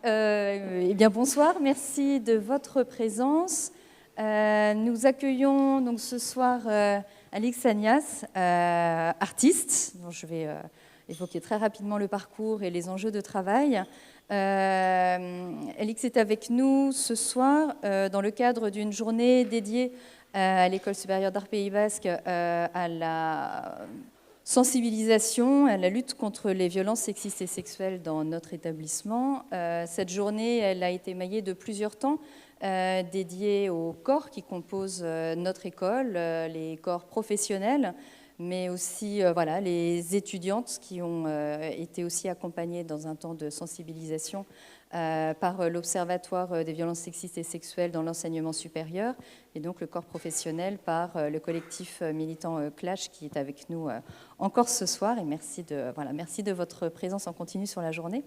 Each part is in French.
Eh bien, bonsoir, merci de votre présence. Nous accueillons donc ce soir Alix Agnas, artiste, dont je vais évoquer très rapidement le parcours et les enjeux de travail. Alix est avec nous ce soir dans le cadre d'une journée dédiée à l'École supérieure d'art Pays Basque à la sensibilisation à la lutte contre les violences sexistes et sexuelles dans notre établissement. Cette journée, elle a été émaillée de plusieurs temps dédiés aux corps qui composent notre école, les corps professionnels, mais aussi voilà, les étudiantes qui ont été aussi accompagnées dans un temps de sensibilisation par l'Observatoire des violences sexistes et sexuelles dans l'enseignement supérieur, et donc le corps professionnel par le collectif militant Clash qui est avec nous encore ce soir. Et merci de votre présence en continu sur la journée.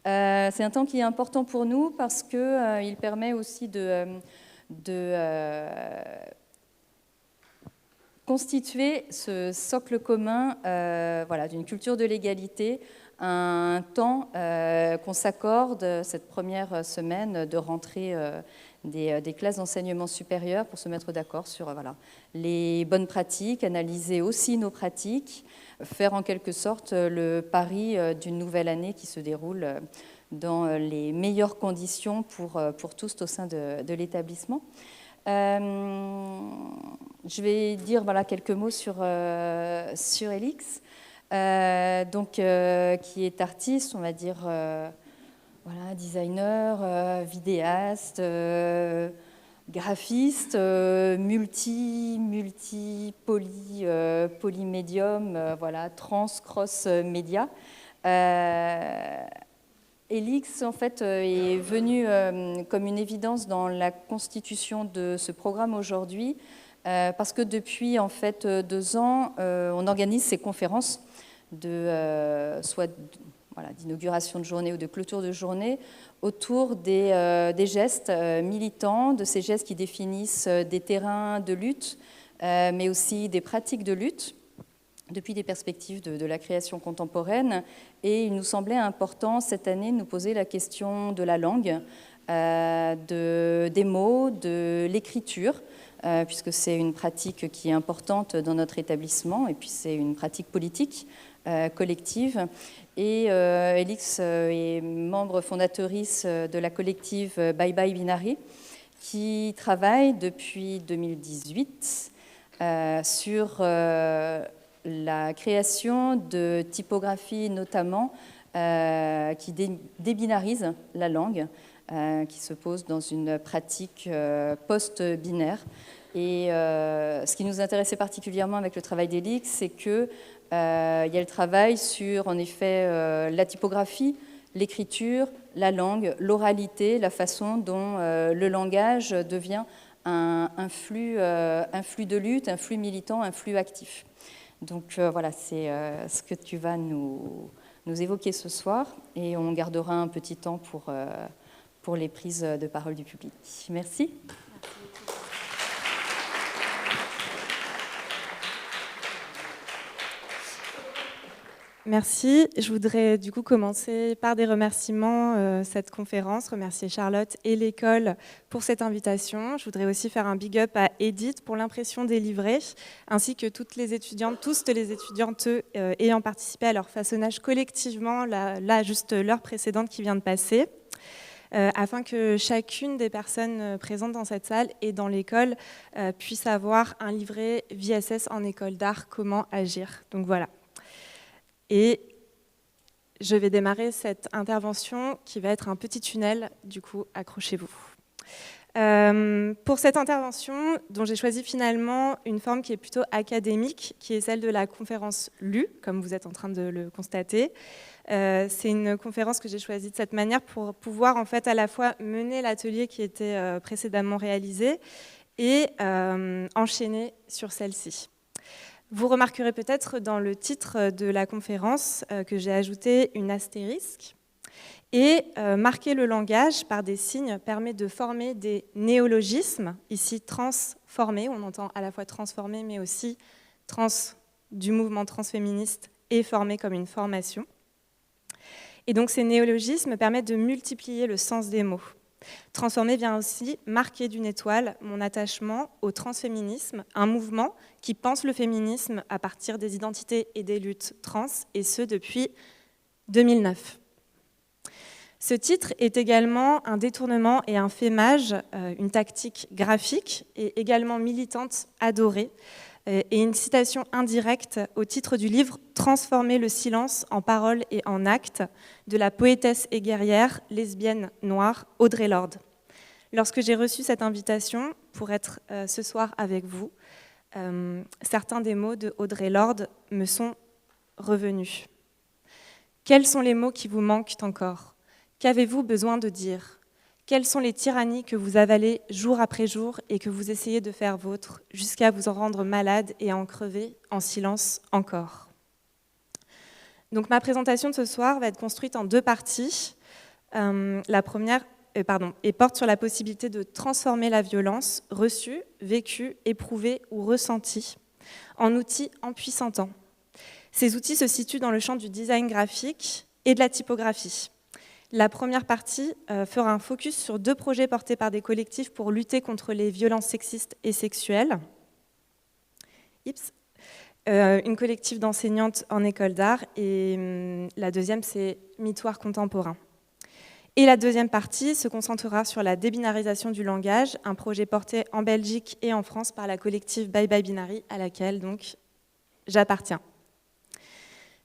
C'est un temps qui est important pour nous parce qu'il permet aussi de constituer ce socle commun voilà, d'une culture de l'égalité, un temps qu'on s'accorde cette première semaine de rentrée des classes d'enseignement supérieur pour se mettre d'accord sur voilà, les bonnes pratiques, analyser aussi nos pratiques, faire en quelque sorte le pari d'une nouvelle année qui se déroule dans les meilleures conditions pour tous au sein de l'établissement. Je vais dire voilà, quelques mots sur Alix, qui est artiste, on va dire, voilà, designer, vidéaste, graphiste, polymédium, voilà, trans, cross-média. Alix, en fait, est venue comme une évidence dans la constitution de ce programme aujourd'hui, parce que depuis en fait 2 ans, on organise ces conférences soit voilà, d'inauguration de journée ou de clôture de journée autour des gestes militants, de ces gestes qui définissent des terrains de lutte, mais aussi des pratiques de lutte, depuis des perspectives de la création contemporaine. Et il nous semblait important cette année de nous poser la question de la langue, des mots, de l'écriture, puisque c'est une pratique qui est importante dans notre établissement, et puis c'est une pratique politique collective. Et Alix est membre fondatrice de la collective Bye Bye Binary, qui travaille depuis 2018 sur la création de typographies notamment qui débinarisent la langue, qui se pose dans une pratique post-binaire. Et ce qui nous intéressait particulièrement avec le travail d'Alix, c'est qu'il y a le travail sur, en effet, la typographie, l'écriture, la langue, l'oralité, la façon dont le langage devient un flux de lutte, un flux militant, un flux actif. Donc voilà, c'est ce que tu vas nous évoquer ce soir, et on gardera un petit temps pour les prises de parole du public. Merci. Merci. Je voudrais du coup commencer par des remerciements cette conférence, remercier Charlotte et l'école pour cette invitation. Je voudrais aussi faire un big up à Edith pour l'impression des livrets, ainsi que toutes les étudiantes, ayant participé à leur façonnage collectivement, là juste l'heure précédente qui vient de passer. Afin que chacune des personnes présentes dans cette salle et dans l'école puisse avoir un livret VSS en école d'art, comment agir. Donc voilà. Et je vais démarrer cette intervention qui va être un petit tunnel, du coup, accrochez-vous. Pour cette intervention, dont j'ai choisi finalement une forme qui est plutôt académique, qui est celle de la conférence lue, comme vous êtes en train de le constater. C'est une conférence que j'ai choisie de cette manière pour pouvoir en fait à la fois mener l'atelier qui était précédemment réalisé et enchaîner sur celle-ci. Vous remarquerez peut-être dans le titre de la conférence que j'ai ajouté une astérisque. Et marquer le langage par des signes permet de former des néologismes, ici transformés, on entend à la fois transformer mais aussi trans du mouvement transféministe et formé comme une formation. Et donc ces néologismes permettent de multiplier le sens des mots. Transformer vient aussi marquer d'une étoile mon attachement au transféminisme, un mouvement qui pense le féminisme à partir des identités et des luttes trans, et ce depuis 2009. Ce titre est également un détournement et un fémage, une tactique graphique et également militante adorée, et une citation indirecte au titre du livre « Transformer le silence en parole et en acte » de la poétesse et guerrière lesbienne noire Audre Lorde. Lorsque j'ai reçu cette invitation pour être ce soir avec vous, certains des mots de Audre Lorde me sont revenus. Quels sont les mots qui vous manquent encore ? Qu'avez-vous besoin de dire ? Quelles sont les tyrannies que vous avalez jour après jour et que vous essayez de faire vôtre jusqu'à vous en rendre malade et à en crever en silence encore ? Donc ma présentation de ce soir va être construite en deux parties. La première porte sur la possibilité de transformer la violence reçue, vécue, éprouvée ou ressentie en outils empuissantants. Ces outils se situent dans le champ du design graphique et de la typographie. La première partie fera un focus sur deux projets portés par des collectifs pour lutter contre les violences sexistes et sexuelles. Une collective d'enseignantes en école d'art et la deuxième, c'est Mitoire contemporain. Et la deuxième partie se concentrera sur la débinarisation du langage, un projet porté en Belgique et en France par la collective Bye Bye Binary, à laquelle donc j'appartiens.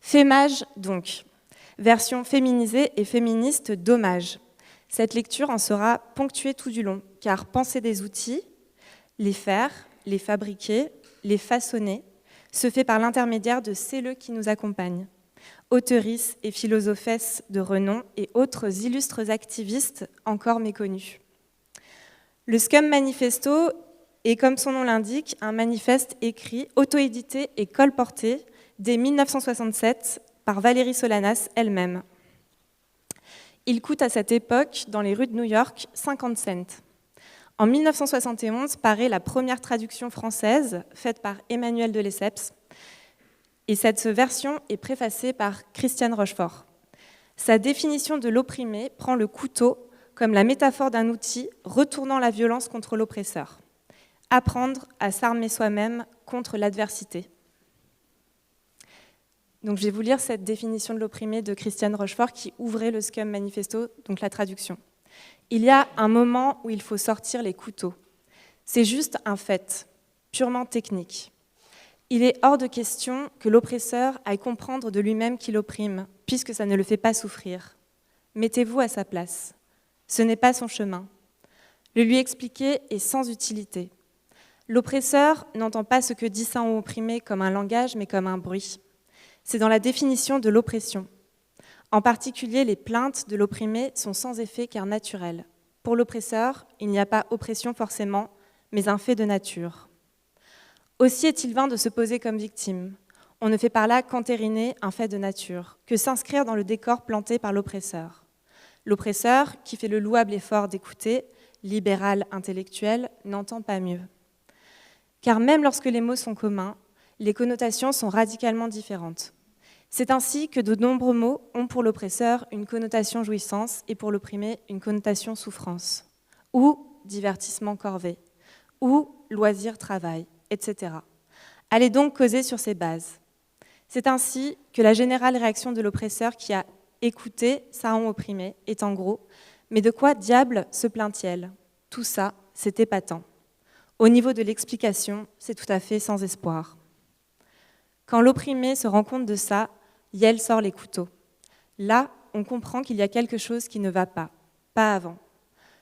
Fémage donc. Version féminisée et féministe d'hommage. Cette lecture en sera ponctuée tout du long, car penser des outils, les faire, les fabriquer, les façonner, se fait par l'intermédiaire de celles qui nous accompagnent, auteurices et philosophesses de renom et autres illustres activistes encore méconnus. Le Scum Manifesto est, comme son nom l'indique, un manifeste écrit, auto-édité et colporté dès 1967 par Valérie Solanas elle-même. Il coûte à cette époque, dans les rues de New York, 50 cents. En 1971 paraît la première traduction française, faite par Emmanuel de Lesseps, et cette version est préfacée par Christiane Rochefort. Sa définition de l'opprimé prend le couteau comme la métaphore d'un outil retournant la violence contre l'oppresseur. Apprendre à s'armer soi-même contre l'adversité. Donc je vais vous lire cette définition de l'opprimé de Christiane Rochefort qui ouvrait le Scum Manifesto, donc la traduction. Il y a un moment où il faut sortir les couteaux. C'est juste un fait, purement technique. Il est hors de question que l'oppresseur aille comprendre de lui-même qu'il opprime, puisque ça ne le fait pas souffrir. Mettez-vous à sa place. Ce n'est pas son chemin. Le lui expliquer est sans utilité. L'oppresseur n'entend pas ce que dit ça ou opprimé comme un langage, mais comme un bruit. C'est dans la définition de l'oppression. En particulier, les plaintes de l'opprimé sont sans effet car naturelles. Pour l'oppresseur, il n'y a pas oppression forcément, mais un fait de nature. Aussi est-il vain de se poser comme victime. On ne fait par là qu'entériner un fait de nature, que s'inscrire dans le décor planté par l'oppresseur. L'oppresseur, qui fait le louable effort d'écouter, libéral intellectuel, n'entend pas mieux. Car même lorsque les mots sont communs, les connotations sont radicalement différentes. C'est ainsi que de nombreux mots ont pour l'oppresseur une connotation jouissance et pour l'opprimé une connotation souffrance, ou divertissement corvée, ou loisir travail, etc. Allez donc causer sur ces bases. C'est ainsi que la générale réaction de l'oppresseur qui a écouté Saron opprimé est en gros « Mais de quoi diable se plaint-elle ? Tout ça, c'est épatant. » Au niveau de l'explication, c'est tout à fait sans espoir. Quand l'opprimé se rend compte de ça, Yel sort les couteaux. Là, on comprend qu'il y a quelque chose qui ne va pas, pas avant.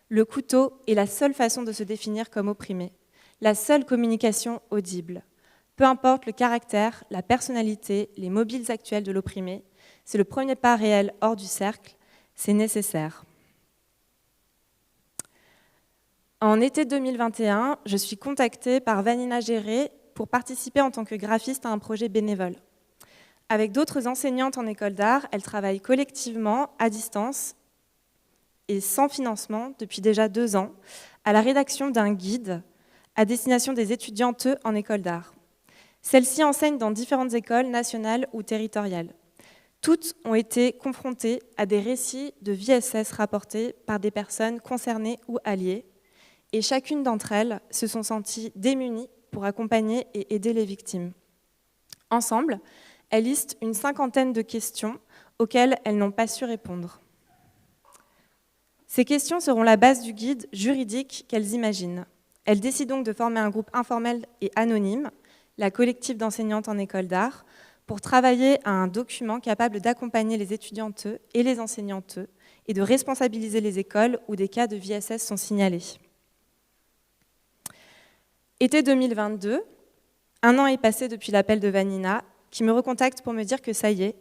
Le couteau est la seule façon de se définir comme opprimé, la seule communication audible. Peu importe le caractère, la personnalité, les mobiles actuels de l'opprimé, c'est le premier pas réel hors du cercle, c'est nécessaire. En été 2021, je suis contactée par Vanina Géré pour participer en tant que graphiste à un projet bénévole. Avec d'autres enseignantes en école d'art, elles travaillent collectivement, à distance et sans financement, depuis déjà 2 ans, à la rédaction d'un guide à destination des étudiantes en école d'art. Celle-ci enseigne dans différentes écoles nationales ou territoriales. Toutes ont été confrontées à des récits de VSS rapportés par des personnes concernées ou alliées, et chacune d'entre elles se sont senties démunies pour accompagner et aider les victimes. Ensemble, elles listent une 50aine de questions auxquelles elles n'ont pas su répondre. Ces questions seront la base du guide juridique qu'elles imaginent. Elles décident donc de former un groupe informel et anonyme, la collective d'enseignantes en école d'art, pour travailler à un document capable d'accompagner les étudiantes et les enseignantes et de responsabiliser les écoles où des cas de VSS sont signalés. Été 2022, un an est passé depuis l'appel de Vanina, qui me recontacte pour me dire que ça y est,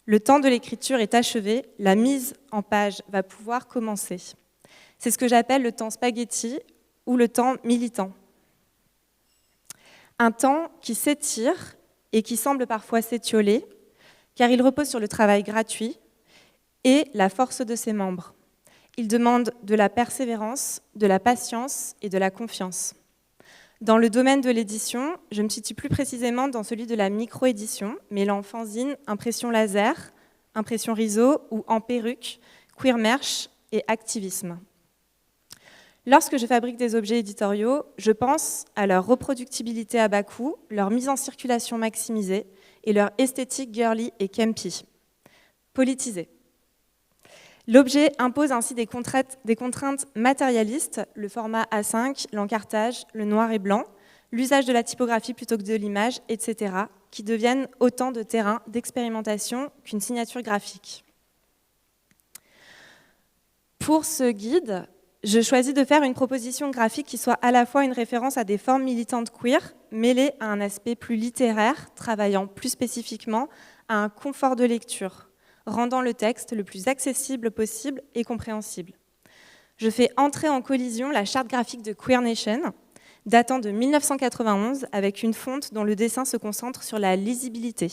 le temps de l'écriture est achevé, la mise en page va pouvoir commencer. C'est ce que j'appelle le temps spaghetti ou le temps militant. Un temps qui s'étire et qui semble parfois s'étioler, car il repose sur le travail gratuit et la force de ses membres. Il demande de la persévérance, de la patience et de la confiance. Dans le domaine de l'édition, je me situe plus précisément dans celui de la micro-édition, mêlant fanzine, impression laser, impression riso ou en perruque, queer merch et activisme. Lorsque je fabrique des objets éditoriaux, je pense à leur reproductibilité à bas coût, leur mise en circulation maximisée et leur esthétique girly et campy, politisée. L'objet impose ainsi des contraintes matérialistes, le format A5, l'encartage, le noir et blanc, l'usage de la typographie plutôt que de l'image, etc., qui deviennent autant de terrains d'expérimentation qu'une signature graphique. Pour ce guide, je choisis de faire une proposition graphique qui soit à la fois une référence à des formes militantes queer, mêlée à un aspect plus littéraire, travaillant plus spécifiquement à un confort de lecture, rendant le texte le plus accessible possible et compréhensible. Je fais entrer en collision la charte graphique de Queer Nation, datant de 1991, avec une fonte dont le dessin se concentre sur la lisibilité,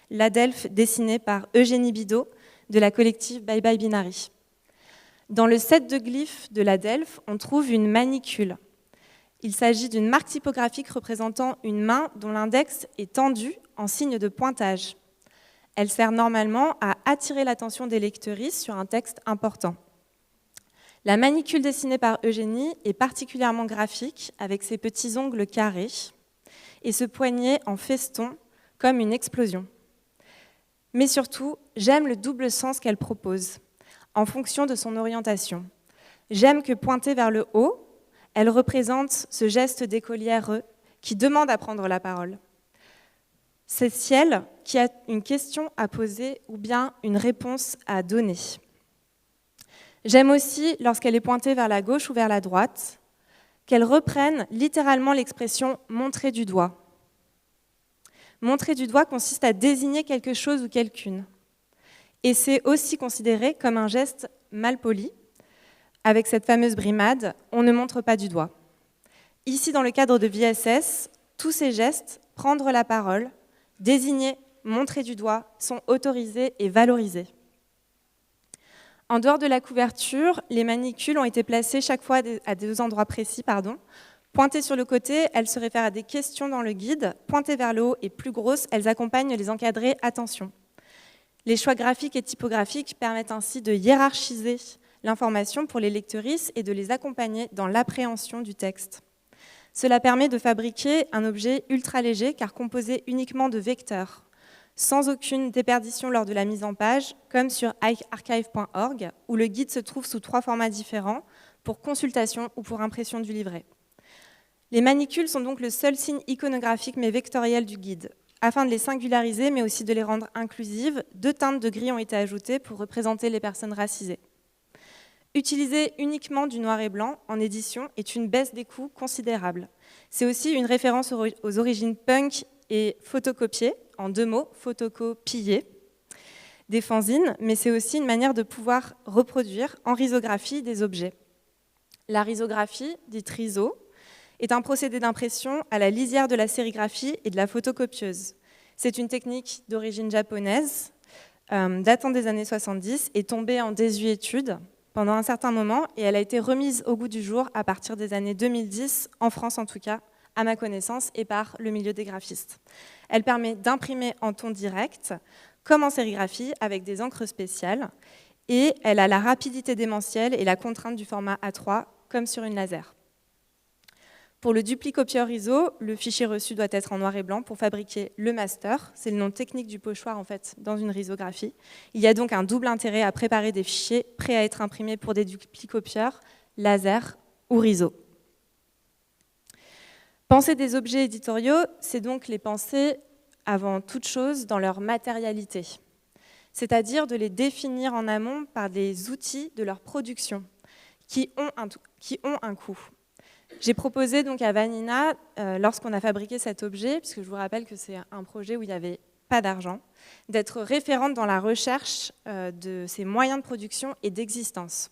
l'Adelphes dessinée par Eugénie Bidot de la collective Bye Bye Binary. Dans le set de glyphes de l'Adelphes, on trouve une manicule. Il s'agit d'une marque typographique représentant une main dont l'index est tendu en signe de pointage. Elle sert normalement à attirer l'attention des lectrices sur un texte important. La manicule dessinée par Eugénie est particulièrement graphique, avec ses petits ongles carrés et ce poignet en feston comme une explosion. Mais surtout, j'aime le double sens qu'elle propose, en fonction de son orientation. J'aime que pointée vers le haut, elle représente ce geste d'écolière qui demande à prendre la parole. C'est Ciel qui a une question à poser ou bien une réponse à donner. J'aime aussi, lorsqu'elle est pointée vers la gauche ou vers la droite, qu'elle reprenne littéralement l'expression « montrer du doigt ». Montrer du doigt consiste à désigner quelque chose ou quelqu'une. Et c'est aussi considéré comme un geste malpoli, avec cette fameuse brimade « on ne montre pas du doigt ». Ici, dans le cadre de VSS, tous ces gestes, prendre la parole, désigner, montrer du doigt, sont autorisés et valorisés. En dehors de la couverture, les manicules ont été placées chaque fois à deux endroits précis. Pointées sur le côté, elles se réfèrent à des questions dans le guide. Pointées vers le haut et plus grosses, elles accompagnent les encadrés « Attention ». Les choix graphiques et typographiques permettent ainsi de hiérarchiser l'information pour les lectrices et de les accompagner dans l'appréhension du texte. Cela permet de fabriquer un objet ultra léger car composé uniquement de vecteurs, sans aucune déperdition lors de la mise en page, comme sur archive.org, où le guide se trouve sous 3 formats différents, pour consultation ou pour impression du livret. Les manicules sont donc le seul signe iconographique mais vectoriel du guide. Afin de les singulariser, mais aussi de les rendre inclusives, 2 teintes de gris ont été ajoutées pour représenter les personnes racisées. Utiliser uniquement du noir et blanc en édition est une baisse des coûts considérable. C'est aussi une référence aux origines punk et photocopiées, en 2 mots, photocopier, des fanzines, mais c'est aussi une manière de pouvoir reproduire en risographie des objets. La risographie, dite riso, est un procédé d'impression à la lisière de la sérigraphie et de la photocopieuse. C'est une technique d'origine japonaise, datant des années 70 et tombée en désuétude pendant un certain moment, et elle a été remise au goût du jour à partir des années 2010, en France en tout cas, à ma connaissance, et par le milieu des graphistes. Elle permet d'imprimer en ton direct comme en sérigraphie, avec des encres spéciales. Et elle a la rapidité démentielle et la contrainte du format A3, comme sur une laser. Pour le duplicopieur ISO, le fichier reçu doit être en noir et blanc pour fabriquer le master. C'est le nom technique du pochoir en fait, dans une risographie. Il y a donc un double intérêt à préparer des fichiers prêts à être imprimés pour des duplicopieurs, laser ou riso. Penser des objets éditoriaux, c'est donc les penser avant toute chose dans leur matérialité, c'est-à-dire de les définir en amont par des outils de leur production qui ont un coût. J'ai proposé donc à Vanina, lorsqu'on a fabriqué cet objet, puisque je vous rappelle que c'est un projet où il n'y avait pas d'argent, d'être référente dans la recherche de ces moyens de production et d'existence.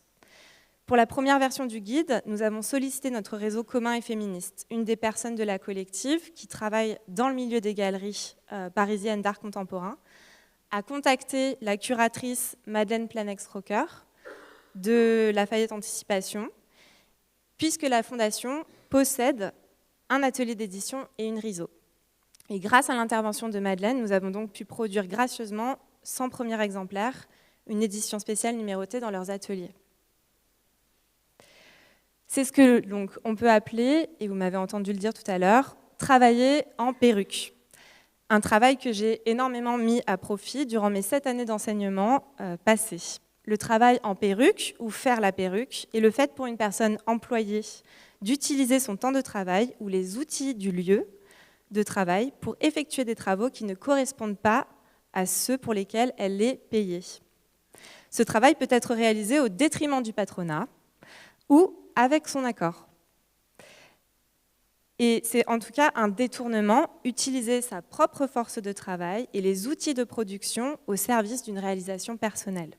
Pour la première version du guide, nous avons sollicité notre réseau commun et féministe, une des personnes de la collective qui travaille dans le milieu des galeries parisiennes d'art contemporain, a contacté la curatrice Madeleine Planex-Rocker de Lafayette Anticipation, puisque la Fondation possède un atelier d'édition et une RISO. Et grâce à l'intervention de Madeleine, nous avons donc pu produire gracieusement, 100 premiers exemplaires, une édition spéciale numérotée dans leurs ateliers. C'est ce que donc, on peut appeler, et vous m'avez entendu le dire tout à l'heure, travailler en perruque. Un travail que j'ai énormément mis à profit durant mes 7 années d'enseignement passées. Le travail en perruque, ou faire la perruque, est le fait pour une personne employée d'utiliser son temps de travail ou les outils du lieu de travail pour effectuer des travaux qui ne correspondent pas à ceux pour lesquels elle est payée. Ce travail peut être réalisé au détriment du patronat ou avec son accord. Et c'est en tout cas un détournement, utiliser sa propre force de travail et les outils de production au service d'une réalisation personnelle.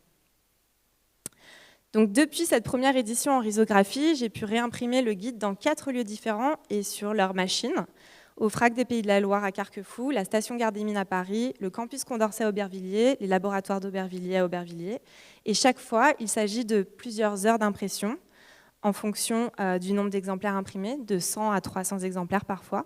Donc, depuis cette première édition en risographie, j'ai pu réimprimer le guide dans 4 lieux différents et sur leurs machines, au FRAC des Pays de la Loire à Carquefou, la station Gare des Mines à Paris, le campus Condorcet à Aubervilliers, les laboratoires d'Aubervilliers à Aubervilliers. Et chaque fois, il s'agit de plusieurs heures d'impression en fonction du nombre d'exemplaires imprimés, de 100 à 300 exemplaires parfois,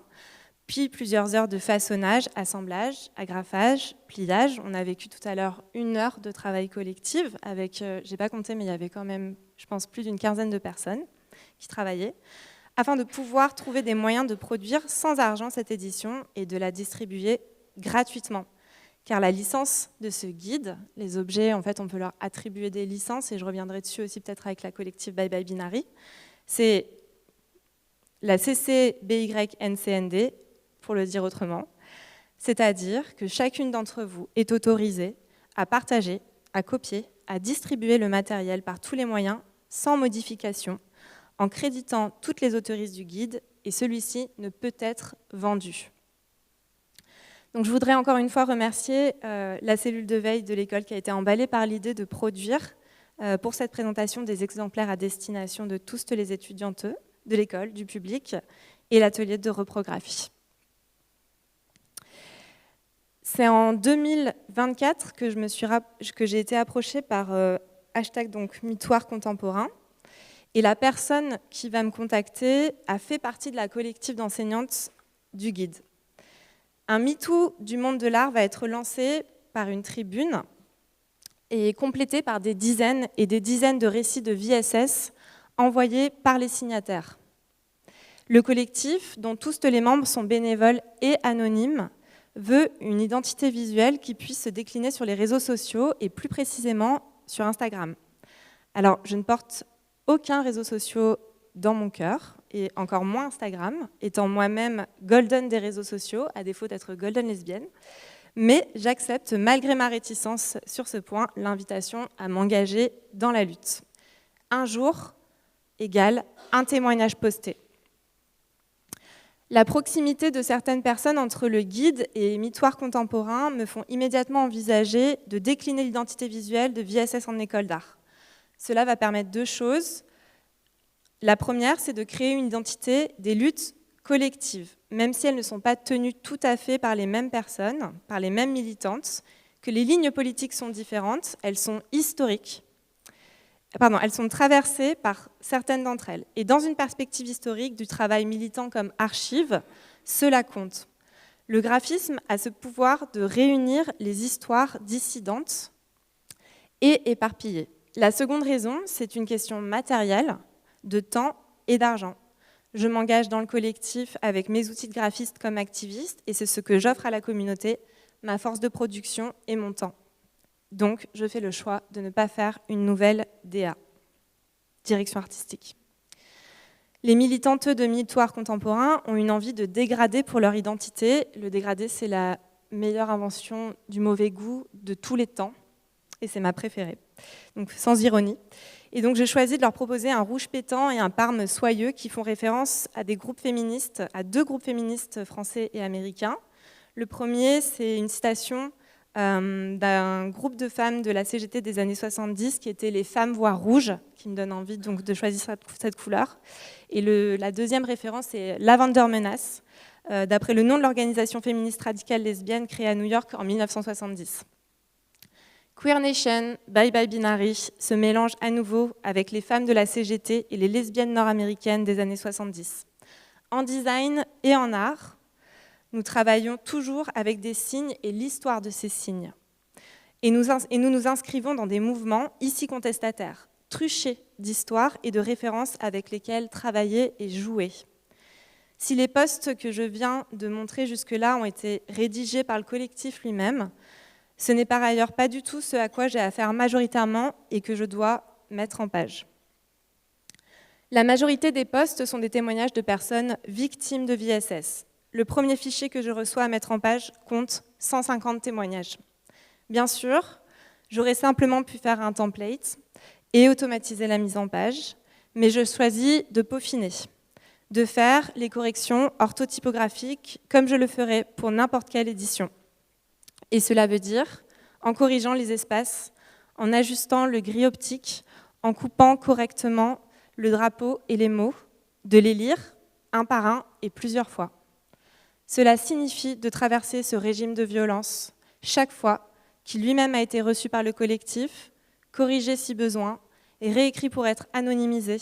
puis plusieurs heures de façonnage, assemblage, agrafage, pliage. On a vécu tout à l'heure 1 heure de travail collectif avec, je n'ai pas compté, mais il y avait quand même, je pense, plus d'une quinzaine de personnes qui travaillaient, afin de pouvoir trouver des moyens de produire sans argent cette édition et de la distribuer gratuitement. Car la licence de ce guide, les objets, en fait, on peut leur attribuer des licences, et je reviendrai dessus aussi peut-être avec la collective Bye Bye Binary, c'est la CC-BY-NCND, pour le dire autrement, c'est-à-dire que chacune d'entre vous est autorisée à partager, à copier, à distribuer le matériel par tous les moyens, sans modification, en créditant toutes les autoristes du guide, et celui-ci ne peut être vendu. Donc, je voudrais encore une fois remercier la cellule de veille de l'école qui a été emballée par l'idée de produire pour cette présentation des exemplaires à destination de tous les étudiantes de l'école, du public, et l'atelier de reprographie. C'est en 2024 que j'ai été approchée par hashtag donc Mitoire Contemporain. Et la personne qui va me contacter a fait partie de la collective d'enseignantes du guide. Un MeToo du monde de l'art va être lancé par une tribune et complété par des dizaines et des dizaines de récits de VSS envoyés par les signataires. Le collectif, dont tous les membres sont bénévoles et anonymes, veut une identité visuelle qui puisse se décliner sur les réseaux sociaux et plus précisément sur Instagram. Alors, je ne porte aucun réseau social dans mon cœur, et encore moins Instagram, étant moi-même golden des réseaux sociaux, à défaut d'être golden lesbienne. Mais j'accepte, malgré ma réticence sur ce point, l'invitation à m'engager dans la lutte. Un jour égale un témoignage posté. La proximité de certaines personnes entre le guide et Mitoire Contemporain me font immédiatement envisager de décliner l'identité visuelle de VSS en école d'art. Cela va permettre 2 choses. La première, c'est de créer une identité des luttes collectives, même si elles ne sont pas tenues tout à fait par les mêmes personnes, par les mêmes militantes, que les lignes politiques sont différentes, elles sont historiques. Elles sont traversées par certaines d'entre elles. Et dans une perspective historique du travail militant comme archive, cela compte. Le graphisme a ce pouvoir de réunir les histoires dissidentes et éparpillées. La seconde raison, c'est une question matérielle, de temps et d'argent. Je m'engage dans le collectif avec mes outils de graphiste comme activiste et c'est ce que j'offre à la communauté, ma force de production et mon temps. Donc, je fais le choix de ne pas faire une nouvelle DA, direction artistique. Les militantes de Mitoire contemporain ont une envie de dégrader pour leur identité. Le dégradé, c'est la meilleure invention du mauvais goût de tous les temps, et c'est ma préférée, donc sans ironie. Et donc j'ai choisi de leur proposer un rouge pétant et un parme soyeux qui font référence à des groupes féministes, à 2 groupes féministes français et américains. Le premier, c'est une citation d'un groupe de femmes de la CGT des années 70 qui étaient les femmes voix rouges, qui me donne envie donc de choisir cette couleur. Et la deuxième référence, c'est Lavender Menace, d'après le nom de l'organisation féministe radicale lesbienne créée à New York en 1970. Queer Nation, Bye Bye Binary se mélange à nouveau avec les femmes de la CGT et les lesbiennes nord-américaines des années 70. En design et en art, nous travaillons toujours avec des signes et l'histoire de ces signes. Et nous nous inscrivons dans des mouvements ici contestataires, truchés d'histoires et de références avec lesquelles travailler et jouer. Si les posts que je viens de montrer jusque-là ont été rédigés par le collectif lui-même, ce n'est par ailleurs pas du tout ce à quoi j'ai affaire majoritairement et que je dois mettre en page. La majorité des posts sont des témoignages de personnes victimes de VSS. Le premier fichier que je reçois à mettre en page compte 150 témoignages. Bien sûr, j'aurais simplement pu faire un template et automatiser la mise en page, mais je choisis de peaufiner, de faire les corrections orthotypographiques comme je le ferais pour n'importe quelle édition. Et cela veut dire en corrigeant les espaces, en ajustant le gris optique, en coupant correctement le drapeau et les mots, de les lire un par un et plusieurs fois. Cela signifie de traverser ce régime de violence chaque fois qui lui-même a été reçu par le collectif, corrigé si besoin et réécrit pour être anonymisé,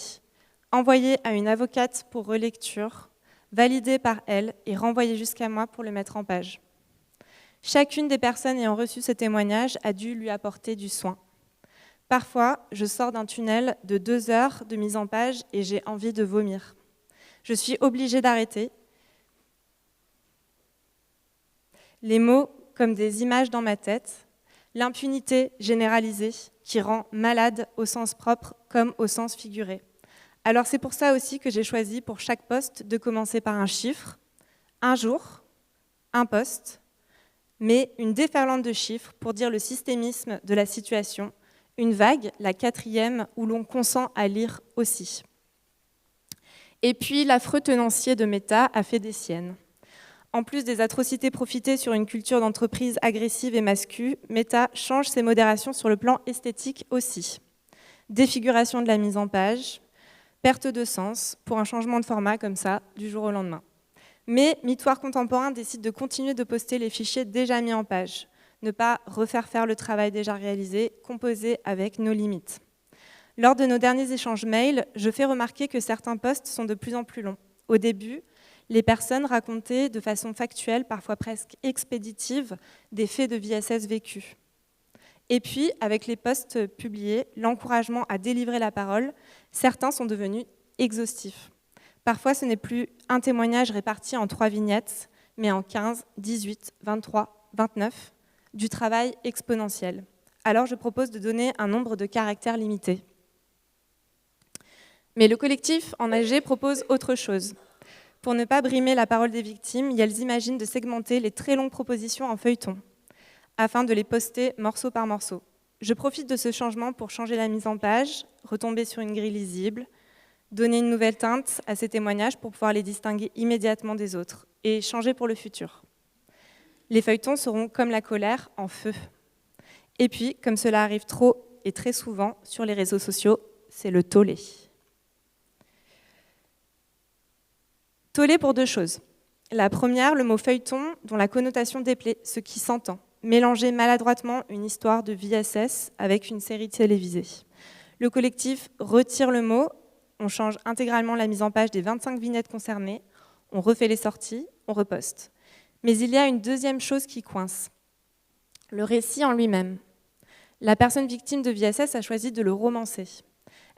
envoyé à une avocate pour relecture, validé par elle et renvoyé jusqu'à moi pour le mettre en page. Chacune des personnes ayant reçu ce témoignage a dû lui apporter du soin. Parfois, je sors d'un tunnel de 2 heures de mise en page et j'ai envie de vomir. Je suis obligée d'arrêter. Les mots comme des images dans ma tête, l'impunité généralisée qui rend malade au sens propre comme au sens figuré. Alors c'est pour ça aussi que j'ai choisi pour chaque poste de commencer par un chiffre, un jour, un poste, mais une déferlante de chiffres pour dire le systémisme de la situation, une vague, la 4e, où l'on consent à lire aussi. Et puis l'affreux tenancier de Meta a fait des siennes. En plus des atrocités profitées sur une culture d'entreprise agressive et mascu, Meta change ses modérations sur le plan esthétique aussi. Défiguration de la mise en page, perte de sens pour un changement de format comme ça, du jour au lendemain. Mais Mitoire contemporain décide de continuer de poster les fichiers déjà mis en page, ne pas refaire faire le travail déjà réalisé, composer avec nos limites. Lors de nos derniers échanges mails, je fais remarquer que certains posts sont de plus en plus longs. Au début, les personnes racontaient de façon factuelle, parfois presque expéditive, des faits de VSS vécus. Et puis, avec les posts publiés, l'encouragement à délivrer la parole, certains sont devenus exhaustifs. Parfois, ce n'est plus un témoignage réparti en 3 vignettes, mais en 15, 18, 23, 29, du travail exponentiel. Alors, je propose de donner un nombre de caractères limité. Mais le collectif en AG propose autre chose. Pour ne pas brimer la parole des victimes, elles imaginent de segmenter les très longues propositions en feuilleton, afin de les poster morceau par morceau. Je profite de ce changement pour changer la mise en page, retomber sur une grille lisible, donner une nouvelle teinte à ces témoignages pour pouvoir les distinguer immédiatement des autres et changer pour le futur. Les feuilletons seront comme la colère, en feu. Et puis, comme cela arrive trop et très souvent sur les réseaux sociaux, c'est le tollé. Tollé pour 2 choses. La première, le mot feuilleton, dont la connotation déplaît, ce qui s'entend. Mélanger maladroitement une histoire de VSS avec une série télévisée. Le collectif retire le mot, on change intégralement la mise en page des 25 vignettes concernées, on refait les sorties, on reposte. Mais il y a une deuxième chose qui coince, le récit en lui-même. La personne victime de VSS a choisi de le romancer.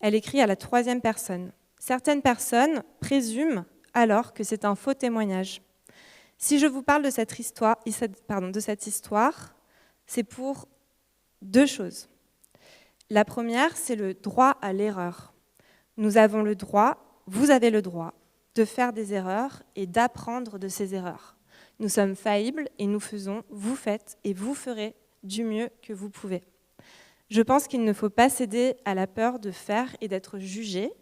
Elle écrit à la troisième personne. Certaines personnes présument alors que c'est un faux témoignage. Si je vous parle de cette histoire, c'est pour deux choses. La première, c'est le droit à l'erreur. Nous avons le droit, vous avez le droit, de faire des erreurs et d'apprendre de ces erreurs. Nous sommes faillibles et nous faisons, vous faites et vous ferez du mieux que vous pouvez. Je pense qu'il ne faut pas céder à la peur de faire et d'être jugé.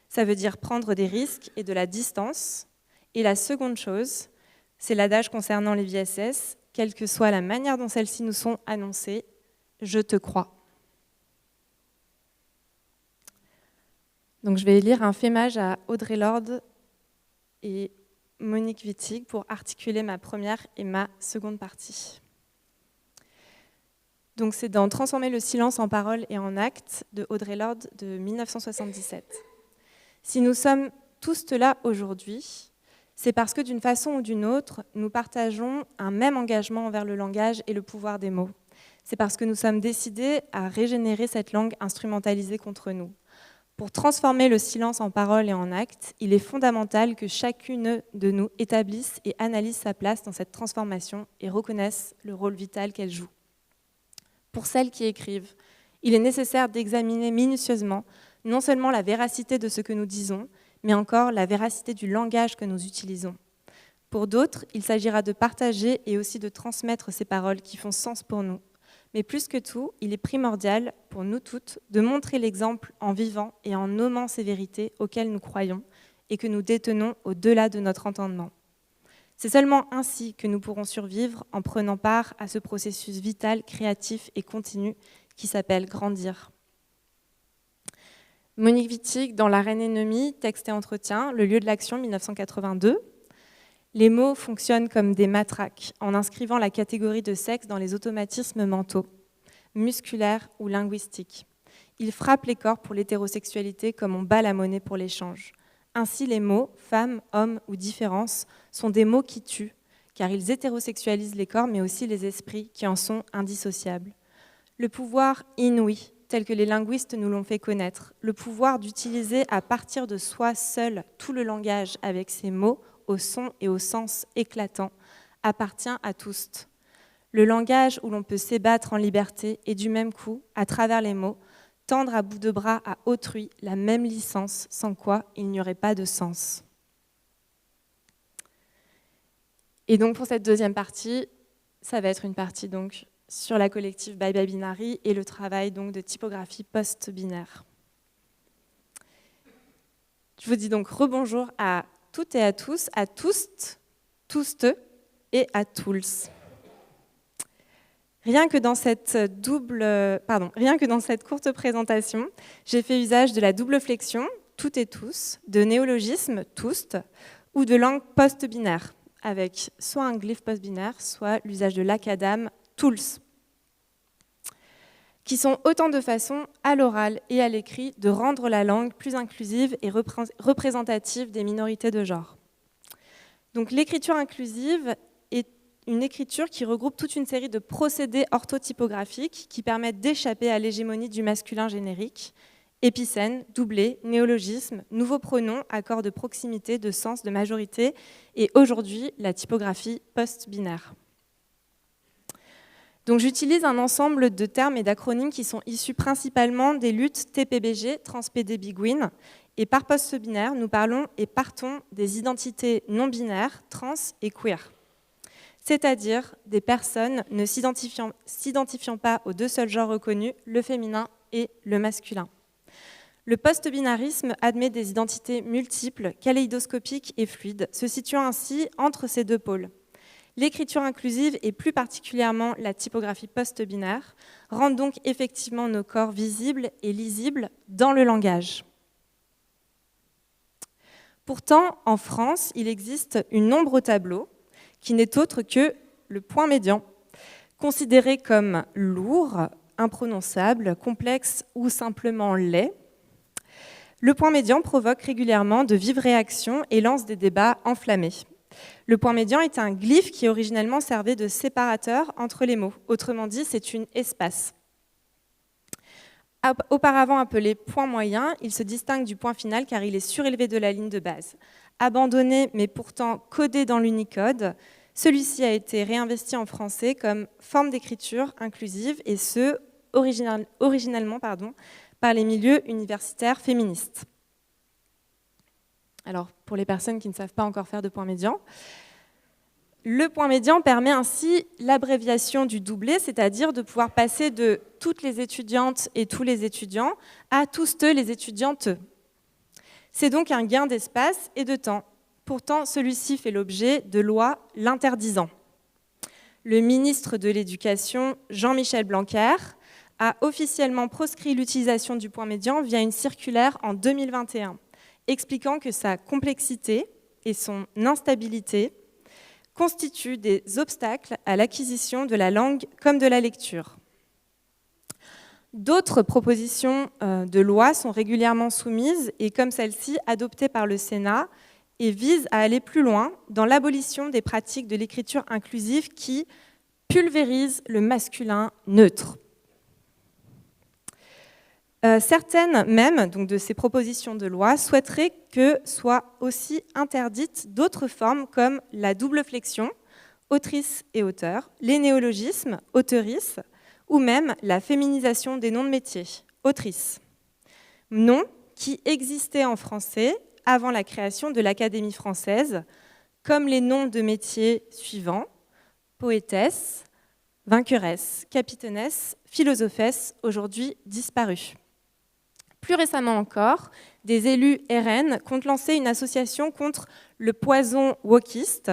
Ça veut dire prendre des risques et de la distance. Et la seconde chose, c'est l'adage concernant les VSS, quelle que soit la manière dont celles-ci nous sont annoncées, je te crois. Donc je vais lire un fémage à Audre Lorde et Monique Wittig pour articuler ma première et ma seconde partie. Donc c'est dans Transformer le silence en parole et en actes de Audre Lorde de 1977. Si nous sommes tous là aujourd'hui, c'est parce que d'une façon ou d'une autre, nous partageons un même engagement envers le langage et le pouvoir des mots. C'est parce que nous sommes décidés à régénérer cette langue instrumentalisée contre nous. Pour transformer le silence en parole et en actes, il est fondamental que chacune de nous établisse et analyse sa place dans cette transformation et reconnaisse le rôle vital qu'elle joue. Pour celles qui écrivent, il est nécessaire d'examiner minutieusement non seulement la véracité de ce que nous disons, mais encore la véracité du langage que nous utilisons. Pour d'autres, il s'agira de partager et aussi de transmettre ces paroles qui font sens pour nous. Mais plus que tout, il est primordial pour nous toutes de montrer l'exemple en vivant et en nommant ces vérités auxquelles nous croyons et que nous détenons au-delà de notre entendement. C'est seulement ainsi que nous pourrons survivre en prenant part à ce processus vital, créatif et continu qui s'appelle grandir. Monique Wittig, dans La Reine ennemie, texte et entretien, Le lieu de l'action, 1982. Les mots fonctionnent comme des matraques en inscrivant la catégorie de sexe dans les automatismes mentaux, musculaires ou linguistiques. Ils frappent les corps pour l'hétérosexualité comme on bat la monnaie pour l'échange. Ainsi, les mots « femme »,« homme » ou « différence » sont des mots qui tuent, car ils hétérosexualisent les corps, mais aussi les esprits qui en sont indissociables. Le pouvoir inouï, tel que les linguistes nous l'ont fait connaître, le pouvoir d'utiliser à partir de soi seul tout le langage avec ces mots, au son et au sens éclatants, appartient à tous. Le langage où l'on peut s'ébattre en liberté et du même coup, à travers les mots, tendre à bout de bras à autrui la même licence, sans quoi il n'y aurait pas de sens. Et donc pour cette deuxième partie, ça va être une partie donc sur la collective Bye Bye Binary et le travail donc de typographie post-binaire. Je vous dis donc rebonjour à toutes et à tous et à tous. Rien que dans cette courte présentation, j'ai fait usage de la double flexion, toutes et tous, de néologisme, tous, ou de langue post-binaire, avec soit un glyphe post-binaire, soit l'usage de l'acadame, tools, qui sont autant de façons, à l'oral et à l'écrit, de rendre la langue plus inclusive et représentative des minorités de genre. Donc l'écriture inclusive est une écriture qui regroupe toute une série de procédés orthotypographiques qui permettent d'échapper à l'hégémonie du masculin générique, épicène, doublé, néologisme, nouveaux pronoms, accords de proximité, de sens, de majorité, et aujourd'hui la typographie post-binaire. Donc j'utilise un ensemble de termes et d'acronymes qui sont issus principalement des luttes TPBG, Transpédé Biguine, et par post-binaire, nous parlons et partons des identités non-binaires, trans et queer. C'est-à-dire des personnes ne s'identifiant pas aux deux seuls genres reconnus, le féminin et le masculin. Le post-binarisme admet des identités multiples, kaléidoscopiques et fluides, se situant ainsi entre ces deux pôles. L'écriture inclusive, et plus particulièrement la typographie post-binaire, rendent donc effectivement nos corps visibles et lisibles dans le langage. Pourtant, en France, il existe une ombre au tableau, qui n'est autre que le point médian, considéré comme lourd, imprononçable, complexe ou simplement laid. Le point médian provoque régulièrement de vives réactions et lance des débats enflammés. Le point médian est un glyphe qui originellement servait de séparateur entre les mots. Autrement dit, c'est une espace. Auparavant appelé point moyen, il se distingue du point final car il est surélevé de la ligne de base. Abandonné mais pourtant codé dans l'Unicode, celui-ci a été réinvesti en français comme forme d'écriture inclusive et ce, originellement par les milieux universitaires féministes. Alors, pour les personnes qui ne savent pas encore faire de point médian, le point médian permet ainsi l'abréviation du doublé, c'est-à-dire de pouvoir passer de toutes les étudiantes et tous les étudiants à tous les étudiantes. C'est donc un gain d'espace et de temps. Pourtant, celui-ci fait l'objet de lois l'interdisant. Le ministre de l'Éducation, Jean-Michel Blanquer, a officiellement proscrit l'utilisation du point médian via une circulaire en 2021, expliquant que sa complexité et son instabilité constituent des obstacles à l'acquisition de la langue comme de la lecture. D'autres propositions de loi sont régulièrement soumises et, comme celle-ci, adoptée par le Sénat et visent à aller plus loin dans l'abolition des pratiques de l'écriture inclusive qui pulvérisent le masculin neutre. Certaines même donc, de ces propositions de loi souhaiteraient que soient aussi interdites d'autres formes comme la double flexion, autrice et auteur, les néologismes, auteurice, ou même la féminisation des noms de métiers, autrice. Noms qui existaient en français avant la création de l'Académie française, comme les noms de métiers suivants, poétesse, vainqueresse, capitainesse, philosophesse, aujourd'hui disparues. Plus récemment encore, des élus RN comptent lancer une association contre le poison wokiste,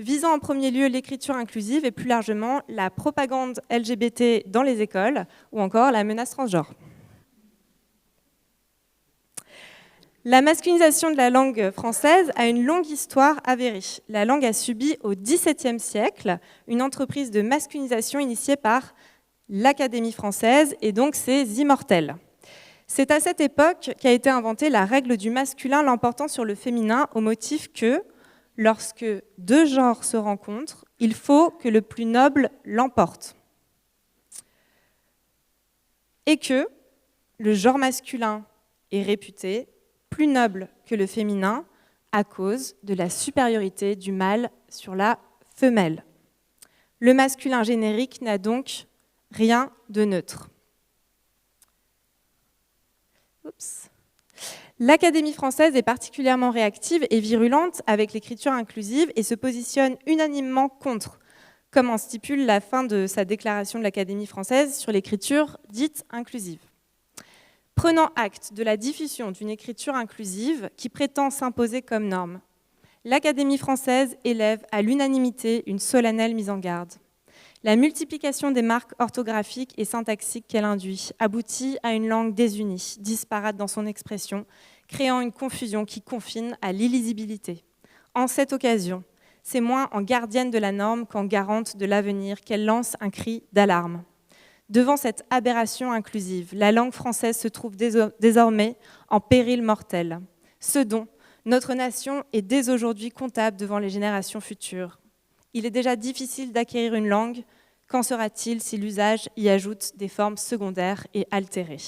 visant en premier lieu l'écriture inclusive et plus largement la propagande LGBT dans les écoles ou encore la menace transgenre. La masculinisation de la langue française a une longue histoire avérée. La langue a subi au XVIIe siècle une entreprise de masculinisation initiée par l'Académie française et donc ses immortels. C'est à cette époque qu'a été inventée la règle du masculin l'emportant sur le féminin au motif que, lorsque deux genres se rencontrent, il faut que le plus noble l'emporte. Et que le genre masculin est réputé plus noble que le féminin à cause de la supériorité du mâle sur la femelle. Le masculin générique n'a donc rien de neutre. L'Académie française est particulièrement réactive et virulente avec l'écriture inclusive et se positionne unanimement contre, comme en stipule la fin de sa déclaration de l'Académie française sur l'écriture dite inclusive. Prenant acte de la diffusion d'une écriture inclusive qui prétend s'imposer comme norme, l'Académie française élève à l'unanimité une solennelle mise en garde. La multiplication des marques orthographiques et syntaxiques qu'elle induit aboutit à une langue désunie, disparate dans son expression, créant une confusion qui confine à l'illisibilité. En cette occasion, c'est moins en gardienne de la norme qu'en garante de l'avenir qu'elle lance un cri d'alarme. Devant cette aberration inclusive, la langue française se trouve désormais en péril mortel, ce dont notre nation est dès aujourd'hui comptable devant les générations futures. Il est déjà difficile d'acquérir une langue, qu'en sera-t-il si l'usage y ajoute des formes secondaires et altérées ?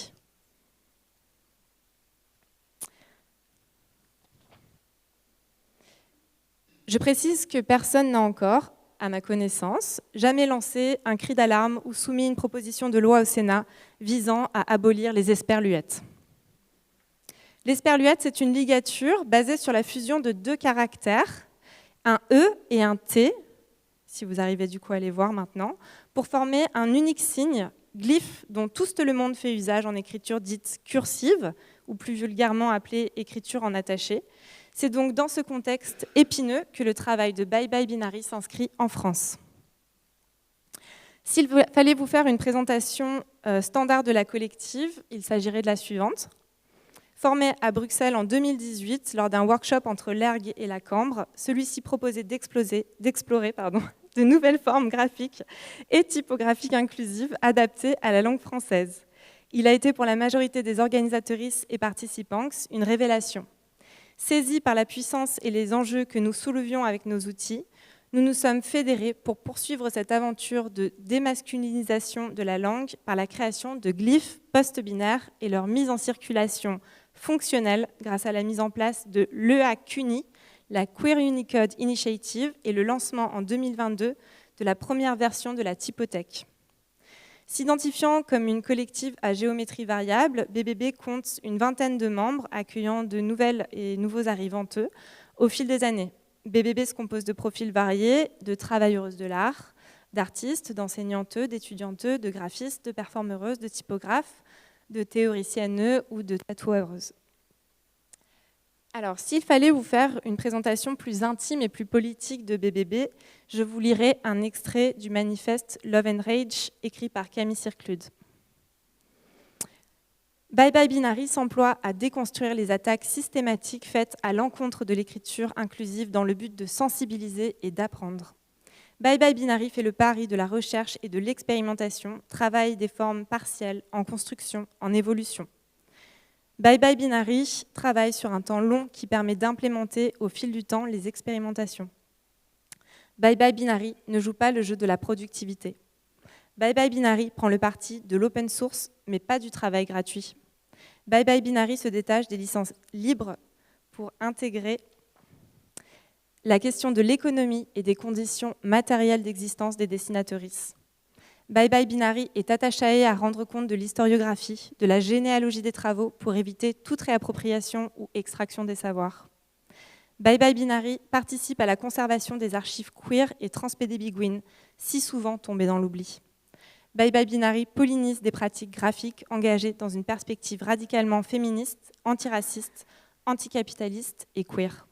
Je précise que personne n'a encore, à ma connaissance, jamais lancé un cri d'alarme ou soumis une proposition de loi au Sénat visant à abolir les esperluettes. L'esperluette, c'est une ligature basée sur la fusion de deux caractères, un E et un T, si vous arrivez du coup à les voir maintenant, pour former un unique signe, glyphe dont tout le monde fait usage en écriture dite cursive, ou plus vulgairement appelée écriture en attaché. C'est donc dans ce contexte épineux que le travail de Bye Bye Binary s'inscrit en France. S'il fallait vous faire une présentation standard de la collective, il s'agirait de la suivante. Formé à Bruxelles en 2018 lors d'un workshop entre l'ERG et la Cambre, celui-ci proposait d'explorer de nouvelles formes graphiques et typographiques inclusives adaptées à la langue française. Il a été pour la majorité des organisatrices et participants une révélation. Saisis par la puissance et les enjeux que nous soulevions avec nos outils, nous nous sommes fédérés pour poursuivre cette aventure de démasculinisation de la langue par la création de glyphes post-binaires et leur mise en circulation fonctionnelle grâce à la mise en place de l'EA-CUNY, la Queer Unicode Initiative, et le lancement en 2022 de la première version de la typothèque. S'identifiant comme une collective à géométrie variable, BBB compte une vingtaine de membres accueillant de nouvelles et nouveaux arrivanteux au fil des années. BBB se compose de profils variés, de travailleuses de l'art, d'artistes, d'enseignanteux, d'étudianteux, de graphistes, de performeuses, de typographes, de théoriciennes ou de tatoueuses. Alors, s'il fallait vous faire une présentation plus intime et plus politique de BBB, je vous lirai un extrait du manifeste Love and Rage écrit par Camille Circlude. Bye Bye Binary s'emploie à déconstruire les attaques systématiques faites à l'encontre de l'écriture inclusive dans le but de sensibiliser et d'apprendre. Bye Bye Binary fait le pari de la recherche et de l'expérimentation, travaille des formes partielles, en construction, en évolution. Bye Bye Binary travaille sur un temps long qui permet d'implémenter au fil du temps les expérimentations. Bye Bye Binary ne joue pas le jeu de la productivité. Bye Bye Binary prend le parti de l'open source, mais pas du travail gratuit. Bye Bye Binary se détache des licences libres pour intégrer la question de l'économie et des conditions matérielles d'existence des dessinatrices. Bye Bye Binary est attaché à rendre compte de l'historiographie, de la généalogie des travaux pour éviter toute réappropriation ou extraction des savoirs. Bye Bye Binary participe à la conservation des archives queer et transpédébiguines, si souvent tombées dans l'oubli. Bye Bye Binary pollinise des pratiques graphiques engagées dans une perspective radicalement féministe, antiraciste, anticapitaliste et queer.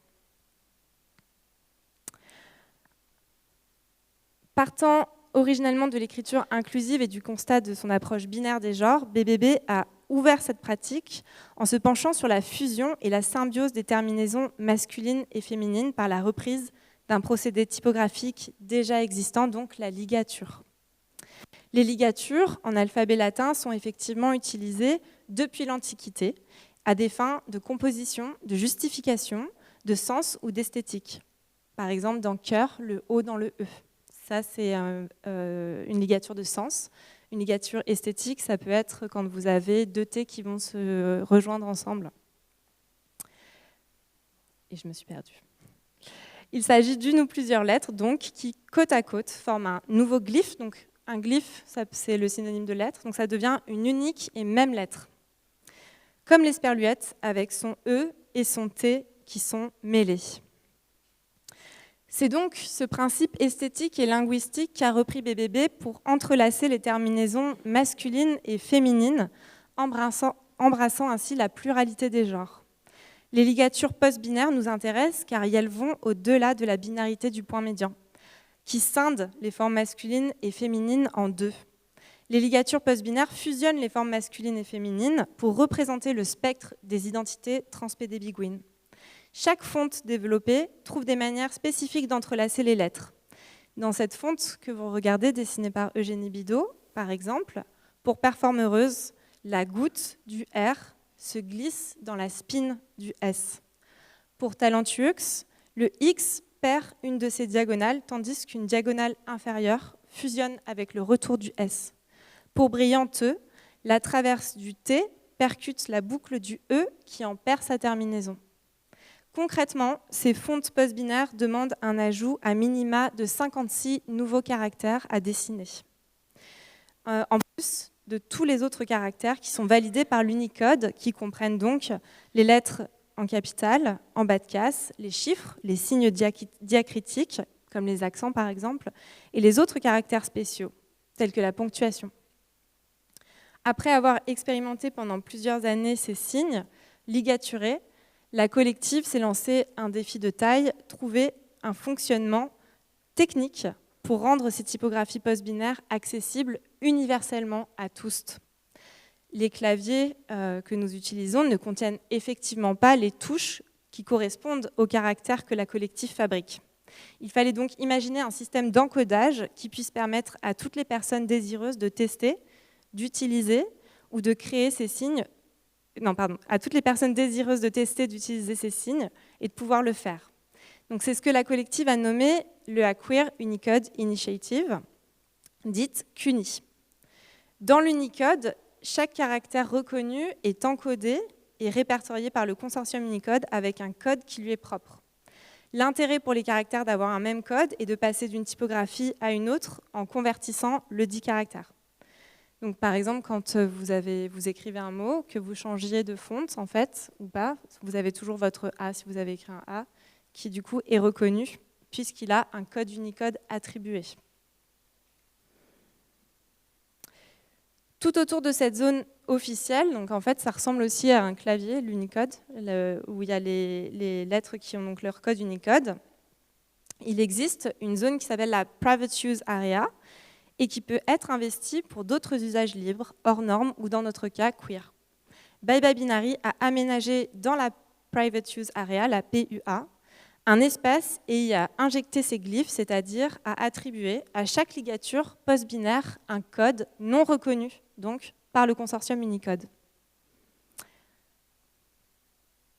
Partant originellement de l'écriture inclusive et du constat de son approche binaire des genres, BBB a ouvert cette pratique en se penchant sur la fusion et la symbiose des terminaisons masculines et féminines par la reprise d'un procédé typographique déjà existant, donc la ligature. Les ligatures, en alphabet latin, sont effectivement utilisées depuis l'Antiquité à des fins de composition, de justification, de sens ou d'esthétique. Par exemple, dans cœur, le O dans le E. Ça, c'est une ligature de sens. Une ligature esthétique, ça peut être quand vous avez deux T qui vont se rejoindre ensemble. Et je me suis perdue. Il s'agit d'une ou plusieurs lettres, donc, qui, côte à côte, forment un nouveau glyphe. Donc, un glyphe, c'est le synonyme de lettre. Donc, ça devient une unique et même lettre. Comme l'esperluette, avec son E et son T qui sont mêlés. C'est donc ce principe esthétique et linguistique qu'a repris BBB pour entrelacer les terminaisons masculines et féminines, embrassant ainsi la pluralité des genres. Les ligatures post-binaires nous intéressent car elles vont au-delà de la binarité du point médian, qui scinde les formes masculines et féminines en deux. Les ligatures post-binaires fusionnent les formes masculines et féminines pour représenter le spectre des identités transpédébiguines. Chaque fonte développée trouve des manières spécifiques d'entrelacer les lettres. Dans cette fonte que vous regardez, dessinée par Eugénie Bidault, par exemple, pour performeureuse, la goutte du R se glisse dans la spine du S. Pour talentueux, le X perd une de ses diagonales, tandis qu'une diagonale inférieure fusionne avec le retour du S. Pour brillanteux, la traverse du T percute la boucle du E qui en perd sa terminaison. Concrètement, ces fontes post-binaires demandent un ajout à minima de 56 nouveaux caractères à dessiner. En plus de tous les autres caractères qui sont validés par l'Unicode, qui comprennent donc les lettres en capitale, en bas de case, les chiffres, les signes diacritiques, comme les accents par exemple, et les autres caractères spéciaux, tels que la ponctuation. Après avoir expérimenté pendant plusieurs années ces signes ligaturés, la collective s'est lancée un défi de taille, trouver un fonctionnement technique pour rendre ces typographies post-binaires accessibles universellement à tous. Les claviers que nous utilisons ne contiennent effectivement pas les touches qui correspondent aux caractères que la collective fabrique. Il fallait donc imaginer un système d'encodage qui puisse permettre à toutes les personnes désireuses de tester, d'utiliser ou de créer ces signes à toutes les personnes désireuses de tester, d'utiliser ces signes et de pouvoir le faire. Donc c'est ce que la collective a nommé le A Queer Unicode Initiative, dite CUNY. Dans l'Unicode, chaque caractère reconnu est encodé et répertorié par le consortium Unicode avec un code qui lui est propre. L'intérêt pour les caractères d'avoir un même code est de passer d'une typographie à une autre en convertissant le dit caractère. Donc, par exemple, quand vous écrivez un mot, que vous changiez de fonte, en fait, ou pas, vous avez toujours votre A si vous avez écrit un A, qui du coup est reconnu, puisqu'il a un code Unicode attribué. Tout autour de cette zone officielle, donc en fait, ça ressemble aussi à un clavier, l'Unicode, où il y a les lettres qui ont donc leur code Unicode. Il existe une zone qui s'appelle la Private Use Area, et qui peut être investie pour d'autres usages libres, hors normes ou dans notre cas queer. Bye Bye Binary a aménagé dans la Private Use Area, la PUA, un espace et y a injecté ses glyphes, c'est-à-dire à attribuer à chaque ligature post-binaire un code non reconnu, donc par le consortium Unicode.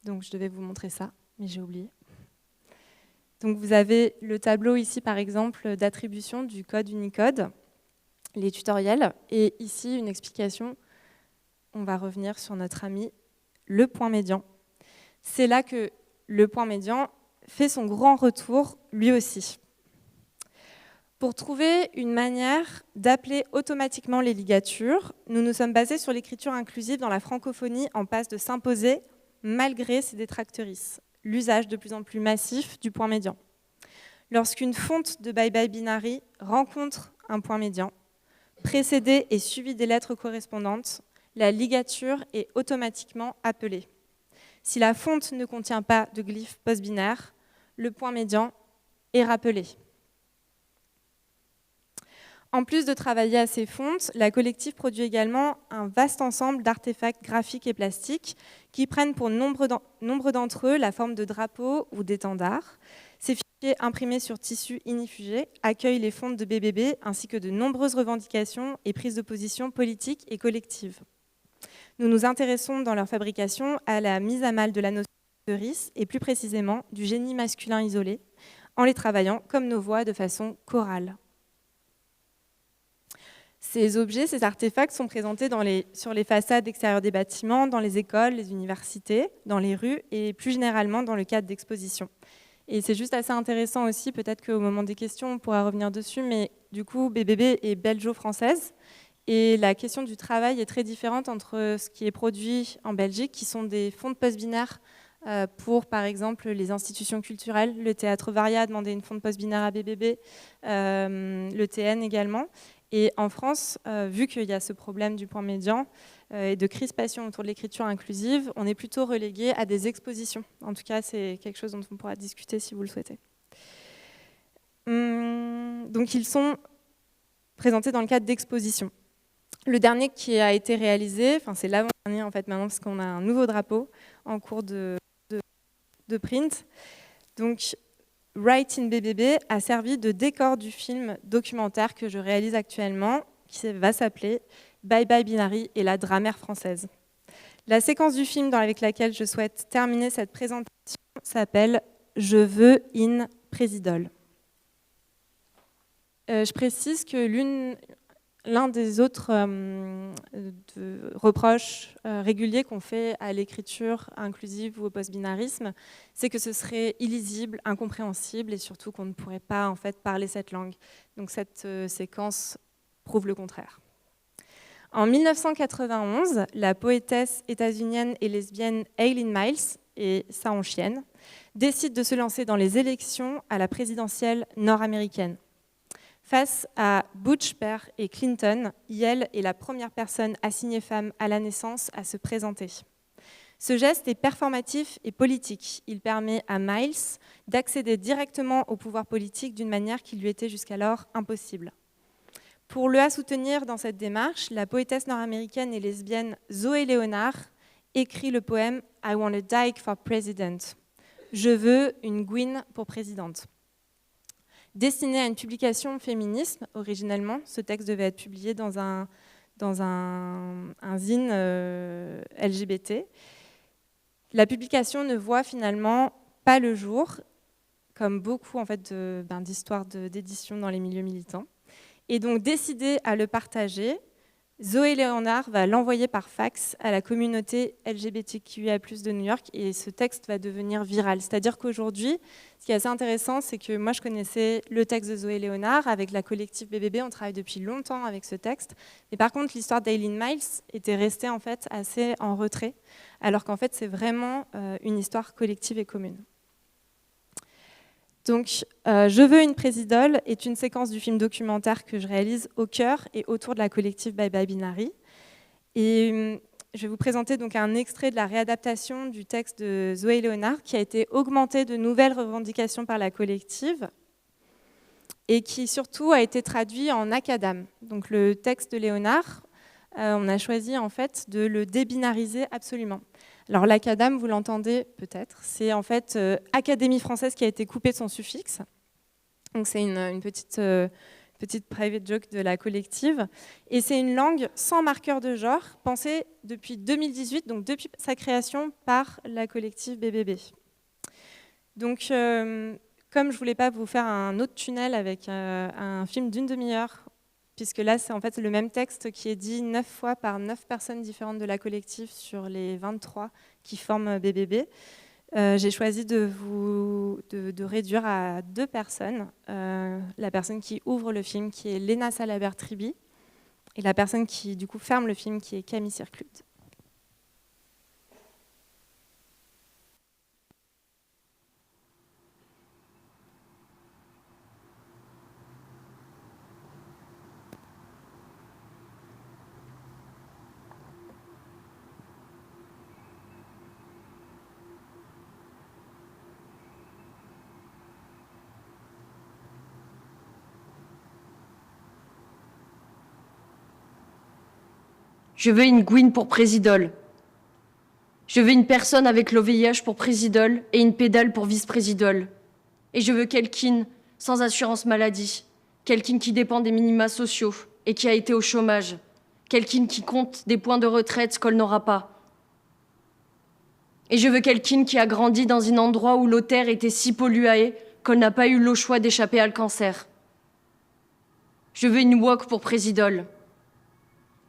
Donc je devais vous montrer ça, mais j'ai oublié. Donc vous avez le tableau ici, par exemple, d'attribution du code Unicode, les tutoriels, et ici une explication. On va revenir sur notre ami le point médian. C'est là que le point médian fait son grand retour lui aussi. Pour trouver une manière d'appeler automatiquement les ligatures, nous nous sommes basés sur l'écriture inclusive dans la francophonie en passe de s'imposer malgré ses détractrices, l'usage de plus en plus massif du point médian. Lorsqu'une fonte de Bye Bye Binary rencontre un point médian, précédé et suivi des lettres correspondantes, la ligature est automatiquement appelée. Si la fonte ne contient pas de glyphe post-binaire, le point médian est rappelé. En plus de travailler à ces fontes, la collective produit également un vaste ensemble d'artefacts graphiques et plastiques qui prennent pour nombre d'entre eux la forme de drapeaux ou d'étendards. Ces fichiers imprimés sur tissu ignifugé accueillent les fontes de BBB ainsi que de nombreuses revendications et prises de position politiques et collectives. Nous nous intéressons dans leur fabrication à la mise à mal de la notion de RIS et plus précisément du génie masculin isolé en les travaillant comme nos voix de façon chorale. Ces objets, ces artefacts sont présentés sur les façades extérieures des bâtiments, dans les écoles, les universités, dans les rues et plus généralement dans le cadre d'expositions. Et c'est juste assez intéressant aussi, peut-être qu'au moment des questions, on pourra revenir dessus, mais du coup, BBB est belgeo-française. Et la question du travail est très différente entre ce qui est produit en Belgique, qui sont des fontes post-binaires pour, par exemple, les institutions culturelles. Le Théâtre Varia a demandé une fonte post-binaire à BBB, le TN également. Et en France, vu qu'il y a ce problème du point médian et de crispation autour de l'écriture inclusive, on est plutôt relégué à des expositions. En tout cas, c'est quelque chose dont on pourra discuter si vous le souhaitez. Donc, ils sont présentés dans le cadre d'expositions. Le dernier qui a été réalisé, enfin c'est l'avant-dernier en fait maintenant parce qu'on a un nouveau drapeau en cours de print. Donc Write in BBB a servi de décor du film documentaire que je réalise actuellement, qui va s'appeler Bye Bye Binary et la grammaire française. La séquence du film avec laquelle je souhaite terminer cette présentation s'appelle Je veux in Présidol. Je précise que l'un des autres reproches réguliers qu'on fait à l'écriture inclusive ou au post-binarisme, c'est que ce serait illisible, incompréhensible et surtout qu'on ne pourrait pas en fait parler cette langue. Donc cette séquence prouve le contraire. En 1991, la poétesse états-unienne et lesbienne Eileen Miles, et ça en chienne, décide de se lancer dans les élections à la présidentielle nord-américaine. Face à Bush père et Clinton, Yale est la première personne assignée femme à la naissance à se présenter. Ce geste est performatif et politique. Il permet à Miles d'accéder directement au pouvoir politique d'une manière qui lui était jusqu'alors impossible. Pour la soutenir dans cette démarche, la poétesse nord-américaine et lesbienne Zoé Leonard écrit le poème « I want a dyke for president ». Je veux une Gwyn pour présidente. Destiné à une publication féminisme, originellement, ce texte devait être publié dans dans un zine LGBT. La publication ne voit finalement pas le jour, comme beaucoup en fait, d'histoires d'édition dans les milieux militants. Et donc, décidé à le partager, Zoé Léonard va l'envoyer par fax à la communauté LGBTQIA+ de New York et ce texte va devenir viral. C'est-à-dire qu'aujourd'hui, ce qui est assez intéressant, c'est que moi je connaissais le texte de Zoé Léonard avec la collective BBB, on travaille depuis longtemps avec ce texte. Mais par contre, l'histoire d'Aileen Miles était restée en fait assez en retrait, alors qu'en fait c'est vraiment une histoire collective et commune. Donc, Je veux une présidole est une séquence du film documentaire que je réalise au cœur et autour de la collective Bye Bye Binary. Et je vais vous présenter donc un extrait de la réadaptation du texte de Zoé Léonard qui a été augmenté de nouvelles revendications par la collective et qui surtout a été traduit en acadam. Donc le texte de Léonard, on a choisi en fait de le débinariser absolument. Alors l'acadam, vous l'entendez peut-être, c'est en fait Académie française qui a été coupée de son suffixe. Donc c'est une petite private joke de la collective. Et c'est une langue sans marqueur de genre, pensée depuis 2018, donc depuis sa création par la collective BBB. Donc comme je ne voulais pas vous faire un autre tunnel avec un film d'une demi-heure, puisque là, c'est en fait le même texte qui est dit 9 fois par 9 personnes différentes de la collective sur les 23 qui forment BBB. J'ai choisi de réduire à 2 personnes. La personne qui ouvre le film, qui est Léna Salabert-Triby, et la personne qui, du coup, ferme le film, qui est Camille Circlut. Je veux une Gwyn pour présidole. Je veux une personne avec l'OVIH pour présidole et une pédale pour vice-présidole. Et je veux quelqu'un sans assurance maladie, quelqu'un qui dépend des minima sociaux et qui a été au chômage, quelqu'un qui compte des points de retraite qu'elle n'aura pas. Et je veux quelqu'un qui a grandi dans un endroit où l'eau terre était si polluée qu'elle n'a pas eu le choix d'échapper à le cancer. Je veux une woke pour présidole.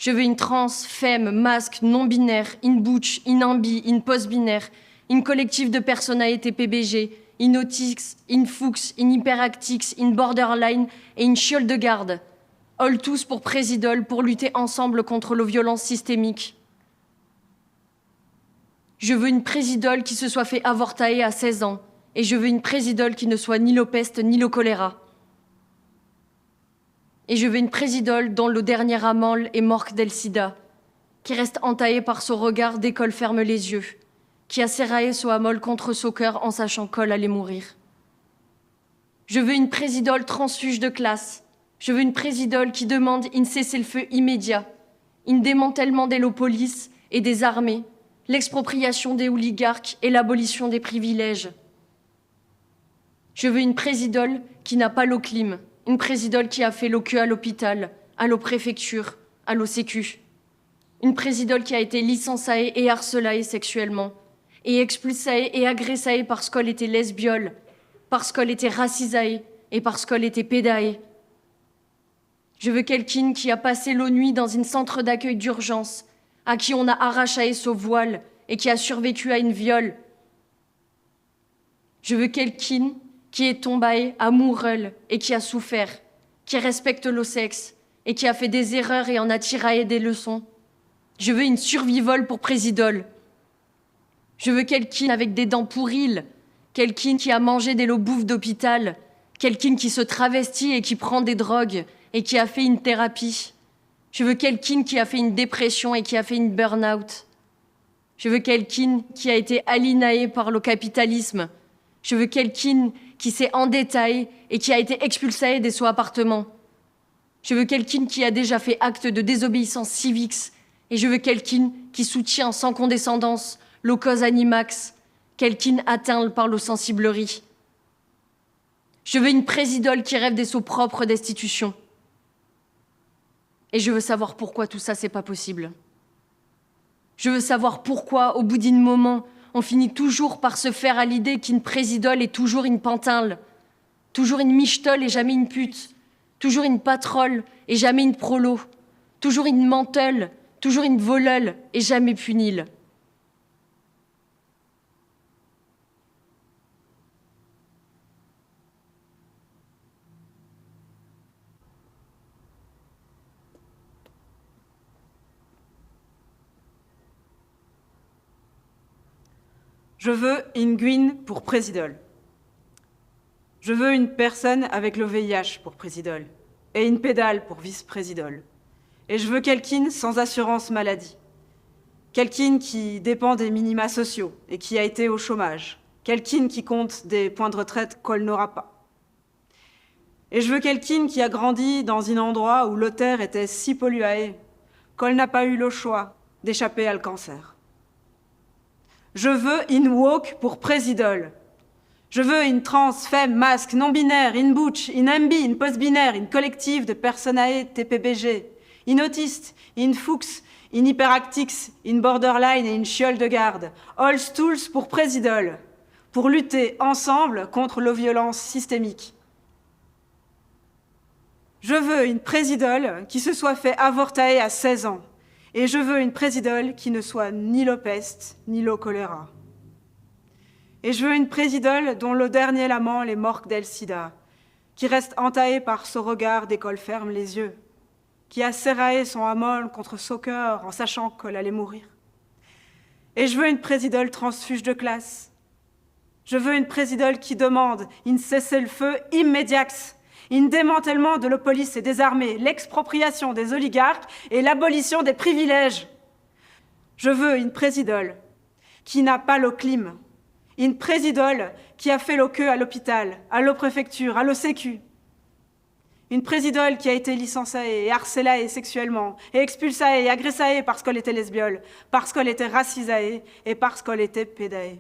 Je veux une trans, femme, masque, non-binaire, une butch, une ambi, une post-binaire, une collective de personnes AET PBG, une autix, une fuchs, une hyperactix, une borderline et une chiole de garde. All tous pour présidole, pour lutter ensemble contre les violences systémiques. Je veux une présidole qui se soit fait avorter à 16 ans. Et je veux une présidole qui ne soit ni le peste ni le choléra. Et je veux une présidole dont le dernier amant est morte del sida, qui reste entaillée par son regard dès qu'elle ferme les yeux, qui a serraillé son amol contre son cœur en sachant qu'elle allait mourir. Je veux une présidole transfuge de classe. Je veux une présidole qui demande un cessez-le-feu immédiat, un démantèlement des polices et des armées, l'expropriation des oligarques et l'abolition des privilèges. Je veux une présidole qui n'a pas l'eau clim, une présidole qui a fait l'eau queue à l'hôpital, à l'eau préfecture, à l'eau sécu. Une présidole qui a été licenciée et harcelée sexuellement, et expulsée et agressée parce qu'elle était lesbiole, parce qu'elle était racisée et parce qu'elle était pédaée. Je veux quelqu'un qui a passé la nuit dans un centre d'accueil d'urgence, à qui on a arraché son voile et qui a survécu à une viol. Je veux quelqu'un qui est tombé amoureux et qui a souffert, qui respecte le sexe et qui a fait des erreurs et en a tiré des leçons. Je veux une survivole pour présidole. Je veux quelqu'un avec des dents pourries, quelqu'un qui a mangé des lots bouffes d'hôpital, quelqu'un qui se travestit et qui prend des drogues et qui a fait une thérapie. Je veux quelqu'un qui a fait une dépression et qui a fait une burn-out. Je veux quelqu'un qui a été aliéné par le capitalisme. Je veux quelqu'un qui s'est endetté et qui a été expulsé de son appartement. Je veux quelqu'un qui a déjà fait acte de désobéissance civique. Et je veux quelqu'un qui soutient sans condescendance le cause animax, quelqu'un atteint par le sensiblerie. Je veux une présidole qui rêve de son propre destitution. Et je veux savoir pourquoi tout ça, c'est pas possible. Je veux savoir pourquoi, au bout d'un moment, on finit toujours par se faire à l'idée qu'une présidole est toujours une pantinle, toujours une michetole et jamais une pute, toujours une patrole et jamais une prolo, toujours une menteule, toujours une voleule et jamais punile. Je veux une Gwyn pour présidole. Je veux une personne avec le VIH pour présidole et une pédale pour vice-présidole. Et je veux quelqu'un sans assurance maladie. Quelqu'un qui dépend des minima sociaux et qui a été au chômage. Quelqu'un qui compte des points de retraite qu'elle n'aura pas. Et je veux quelqu'un qui a grandi dans un endroit où l'eau terre était si polluée qu'elle n'a pas eu le choix d'échapper à le cancer. Je veux une woke pour présidole. Je veux une trans, femme, masque, non-binaire, une butch, une MB, une post-binaire, une collective de personae TPBG, une autiste, une fuchs, une hyperactix, une borderline et une chiole de garde. All stools pour présidole, pour lutter ensemble contre la violence systémique. Je veux une présidole qui se soit fait avorter à 16 ans. Et je veux une présidole qui ne soit ni le peste, ni le choléra. Et je veux une présidole dont le dernier lament les morts del sida, qui reste entaillée par ce regard d'école ferme les yeux, qui a serré son amol contre son cœur en sachant qu'elle allait mourir. Et je veux une présidole transfuge de classe. Je veux une présidole qui demande une cessez-le-feu immédiat, un démantèlement de la police et des armées, l'expropriation des oligarques et l'abolition des privilèges. Je veux une présidole qui n'a pas le clim, une présidole qui a fait le queue à l'hôpital, à la préfecture, à l'OSécu. Une présidole qui a été licenciée et harcelée sexuellement, et expulsée et agressée parce qu'elle était lesbienne, parce qu'elle était racisée et parce qu'elle était pédée.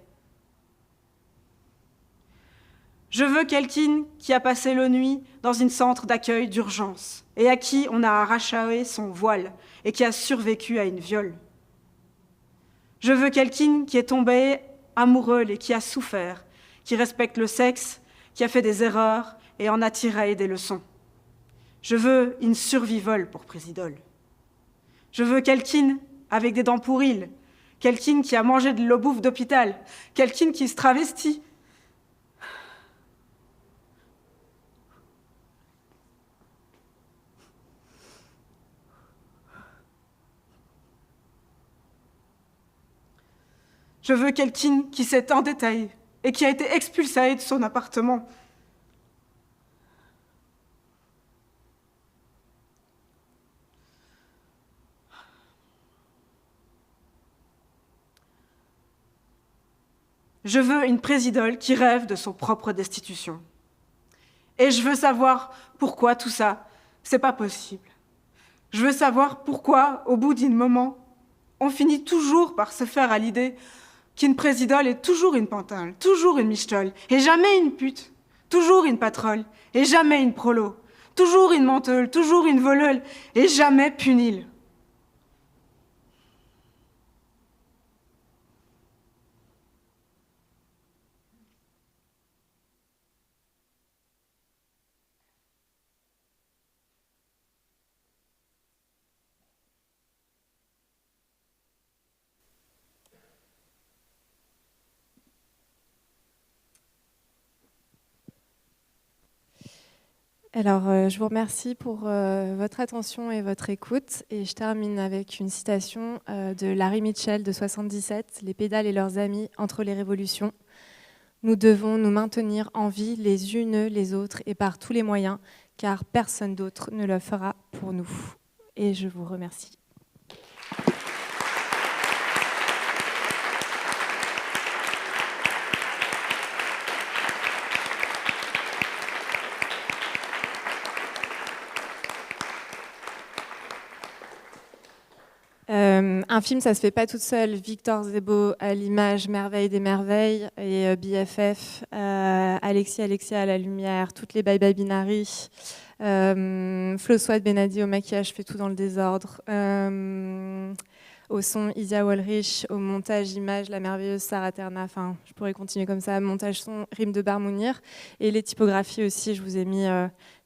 Je veux quelqu'un qui a passé la nuit dans un centre d'accueil d'urgence et à qui on a arraché son voile et qui a survécu à une viol. Je veux quelqu'un qui est tombé amoureux et qui a souffert, qui respecte le sexe, qui a fait des erreurs et en a tiré des leçons. Je veux une survivole pour présidole. Je veux quelqu'un avec des dents pourries, quelqu'un qui a mangé de la bouffe d'hôpital, quelqu'un qui se travestit. Je veux quelqu'un qui s'est endetté et qui a été expulsé de son appartement. Je veux une présidole qui rêve de son propre destitution. Et je veux savoir pourquoi tout ça, c'est pas possible. Je veux savoir pourquoi, au bout d'un moment, on finit toujours par se faire à l'idée qu'une présidole est toujours une pantin, toujours une michetole, et jamais une pute, toujours une patrole, et jamais une prolo, toujours une menteule, toujours une voleule, et jamais punile. Alors, je vous remercie pour votre attention et votre écoute. Et je termine avec une citation de Larry Mitchell de 77, « Les pédales et leurs amis entre les révolutions. Nous devons nous maintenir en vie les unes les autres et par tous les moyens, car personne d'autre ne le fera pour nous. » Et je vous remercie. Un film, ça se fait pas toute seule. Victor Szebo à l'image, Merveille des merveilles, et BFF, Alexia à la lumière, toutes les Bye Bye Binary, Flo Swat Benadi au maquillage, fait tout dans le désordre. Au son, Isia Walrich, au montage image, la merveilleuse Sarah Terna, enfin, je pourrais continuer comme ça, montage son, Rime de Barmounir, et les typographies aussi, je vous ai mis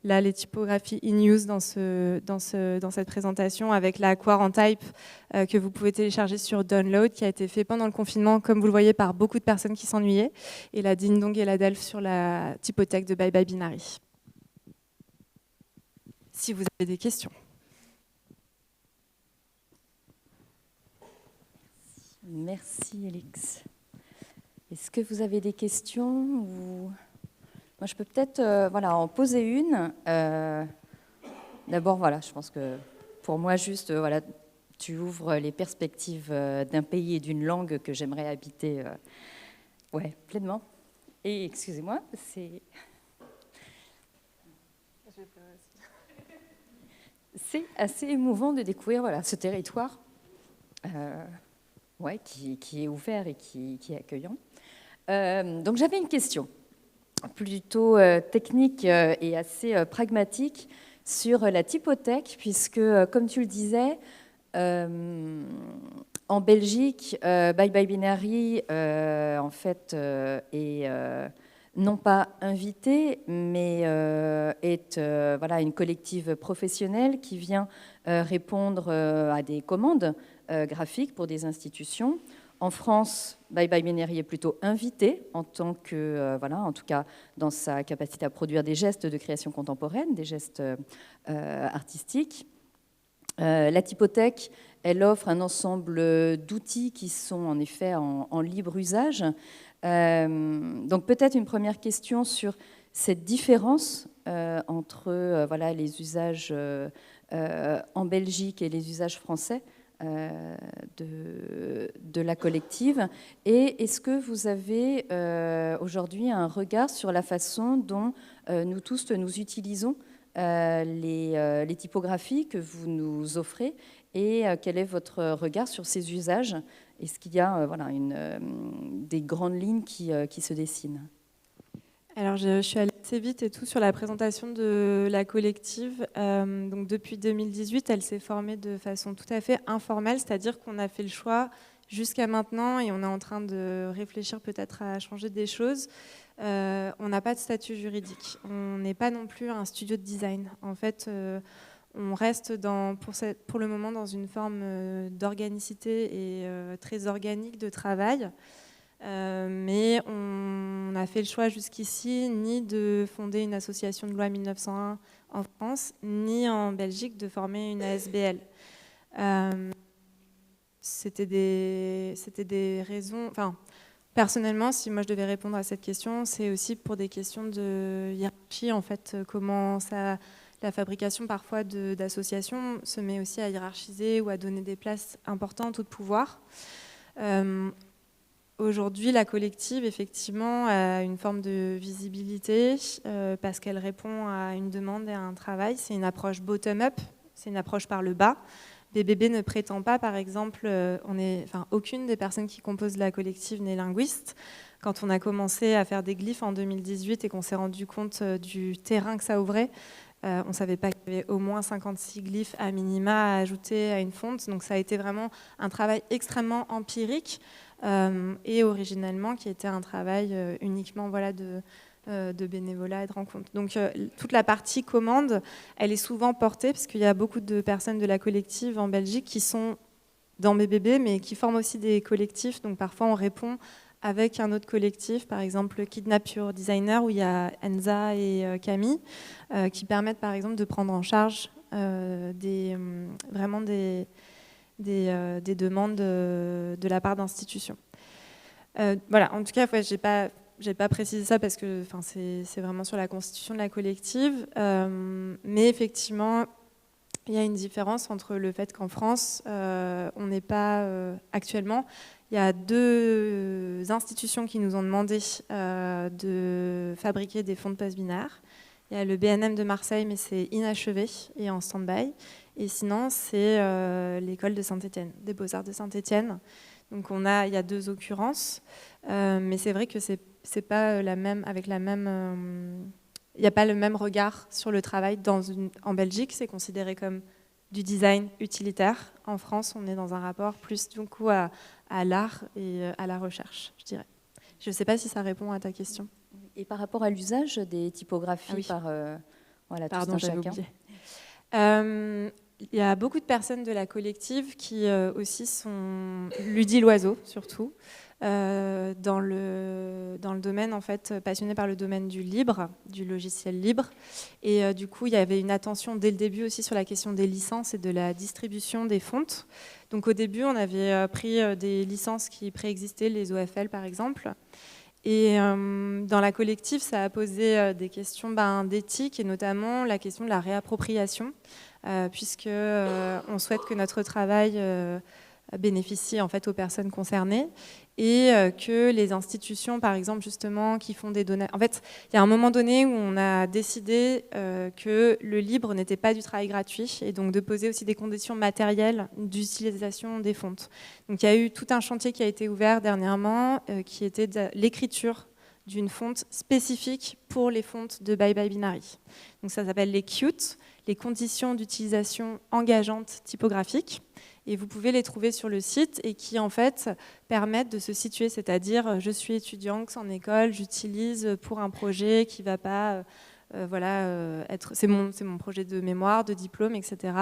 là les typographies in-use dans cette présentation, avec la Quarantype que vous pouvez télécharger sur Download, qui a été fait pendant le confinement, comme vous le voyez, par beaucoup de personnes qui s'ennuyaient, et la Ding Dong et la Delph sur la typothèque de Bye Bye Binary. Si vous avez des questions. Merci, Alix. Est-ce que vous avez des questions ou... Moi, je peux peut-être en poser une. D'abord, je pense que pour moi, juste, tu ouvres les perspectives d'un pays et d'une langue que j'aimerais habiter pleinement. Et excusez-moi, c'est assez émouvant de découvrir ce territoire. Qui est ouvert et qui est accueillant. Donc j'avais une question plutôt technique et assez pragmatique sur la typothèque, puisque, comme tu le disais, en Belgique, Bye Bye Binary, en fait, est non pas invité, mais est une collective professionnelle qui vient répondre à des commandes graphiques pour des institutions. En France, Bye Bye Binary est plutôt invité en tant que, en tout cas dans sa capacité à produire des gestes de création contemporaine, des gestes artistiques. La typothèque, elle offre un ensemble d'outils qui sont en effet en libre usage. Donc peut-être une première question sur cette différence entre les usages en Belgique et les usages français de la collective. Et est-ce que vous avez aujourd'hui un regard sur la façon dont nous tous nous utilisons les typographies que vous nous offrez, et quel est votre regard sur ces usages? Est-ce qu'il y a des grandes lignes qui se dessinent? Alors, je suis allée assez vite et tout sur la présentation de la collective. Donc, depuis 2018, elle s'est formée de façon tout à fait informelle, c'est-à-dire qu'on a fait le choix jusqu'à maintenant, et on est en train de réfléchir peut-être à changer des choses. On n'a pas de statut juridique. On n'est pas non plus un studio de design. En fait, on reste pour le moment dans une forme d'organicité et très organique de travail. Mais on a fait le choix jusqu'ici ni de fonder une association de loi 1901 en France, ni en Belgique de former une ASBL. C'était des raisons... Enfin, personnellement, si moi je devais répondre à cette question, c'est aussi pour des questions de hiérarchie. En fait, comment la fabrication parfois d'associations se met aussi à hiérarchiser ou à donner des places importantes ou de pouvoir. Aujourd'hui, la collective, effectivement, a une forme de visibilité parce qu'elle répond à une demande et à un travail. C'est une approche bottom-up, c'est une approche par le bas. BBB ne prétend pas, par exemple, aucune des personnes qui composent la collective n'est linguiste. Quand on a commencé à faire des glyphes en 2018 et qu'on s'est rendu compte du terrain que ça ouvrait, on ne savait pas qu'il y avait au moins 56 glyphes à minima à ajouter à une fonte. Donc ça a été vraiment un travail extrêmement empirique et originellement qui était un travail uniquement de bénévolat et de rencontre. Donc toute la partie commande, elle est souvent portée, parce qu'il y a beaucoup de personnes de la collective en Belgique qui sont dans BBB, mais qui forment aussi des collectifs. Donc parfois on répond avec un autre collectif, par exemple Kidnap Your Designer, où il y a Enza et Camille, qui permettent par exemple de prendre en charge des demandes de la part d'institutions. Voilà, en tout cas, j'ai pas précisé ça parce que c'est vraiment sur la constitution de la collective, mais effectivement, il y a une différence entre le fait qu'en France, on n'est pas actuellement. Il y a 2 institutions qui nous ont demandé de fabriquer des fonds de passe binaires. Il y a le BNM de Marseille, mais c'est inachevé et en stand-by. Et sinon, c'est l'école de Saint-Étienne, des Beaux-Arts de Saint-Étienne. Donc il y a 2 occurrences, mais c'est vrai que c'est pas la même, avec la même... il n'y a pas le même regard sur le travail. En Belgique, c'est considéré comme du design utilitaire. En France, on est dans un rapport plus du coup à l'art et à la recherche, je dirais. Je ne sais pas si ça répond à ta question. Et par rapport à l'usage des typographies par Pardon, tout un j'avais chacun. oublié. Il y a beaucoup de personnes de la collective qui aussi sont Ludie Loiseau, surtout, dans le domaine, en fait, passionné par le domaine du libre, du logiciel libre. Et du coup, il y avait une attention dès le début aussi sur la question des licences et de la distribution des fontes. Donc au début, on avait pris des licences qui préexistaient, les OFL par exemple. Et dans la collective, ça a posé des questions d'éthique et notamment la question de la réappropriation, puisque on souhaite que notre travail bénéficie en fait aux personnes concernées et que les institutions, par exemple, justement, qui font des donations... En fait, il y a un moment donné où on a décidé que le libre n'était pas du travail gratuit et donc de poser aussi des conditions matérielles d'utilisation des fontes. Donc il y a eu tout un chantier qui a été ouvert dernièrement qui était l'écriture d'une fonte spécifique pour les fontes de Bye Bye Binary. Donc ça s'appelle les CUTE, les conditions d'utilisation engageantes typographiques. Et vous pouvez les trouver sur le site et qui en fait permettent de se situer, c'est-à-dire je suis étudiante en école, j'utilise pour un projet qui ne va pas c'est mon projet de mémoire, de diplôme, etc.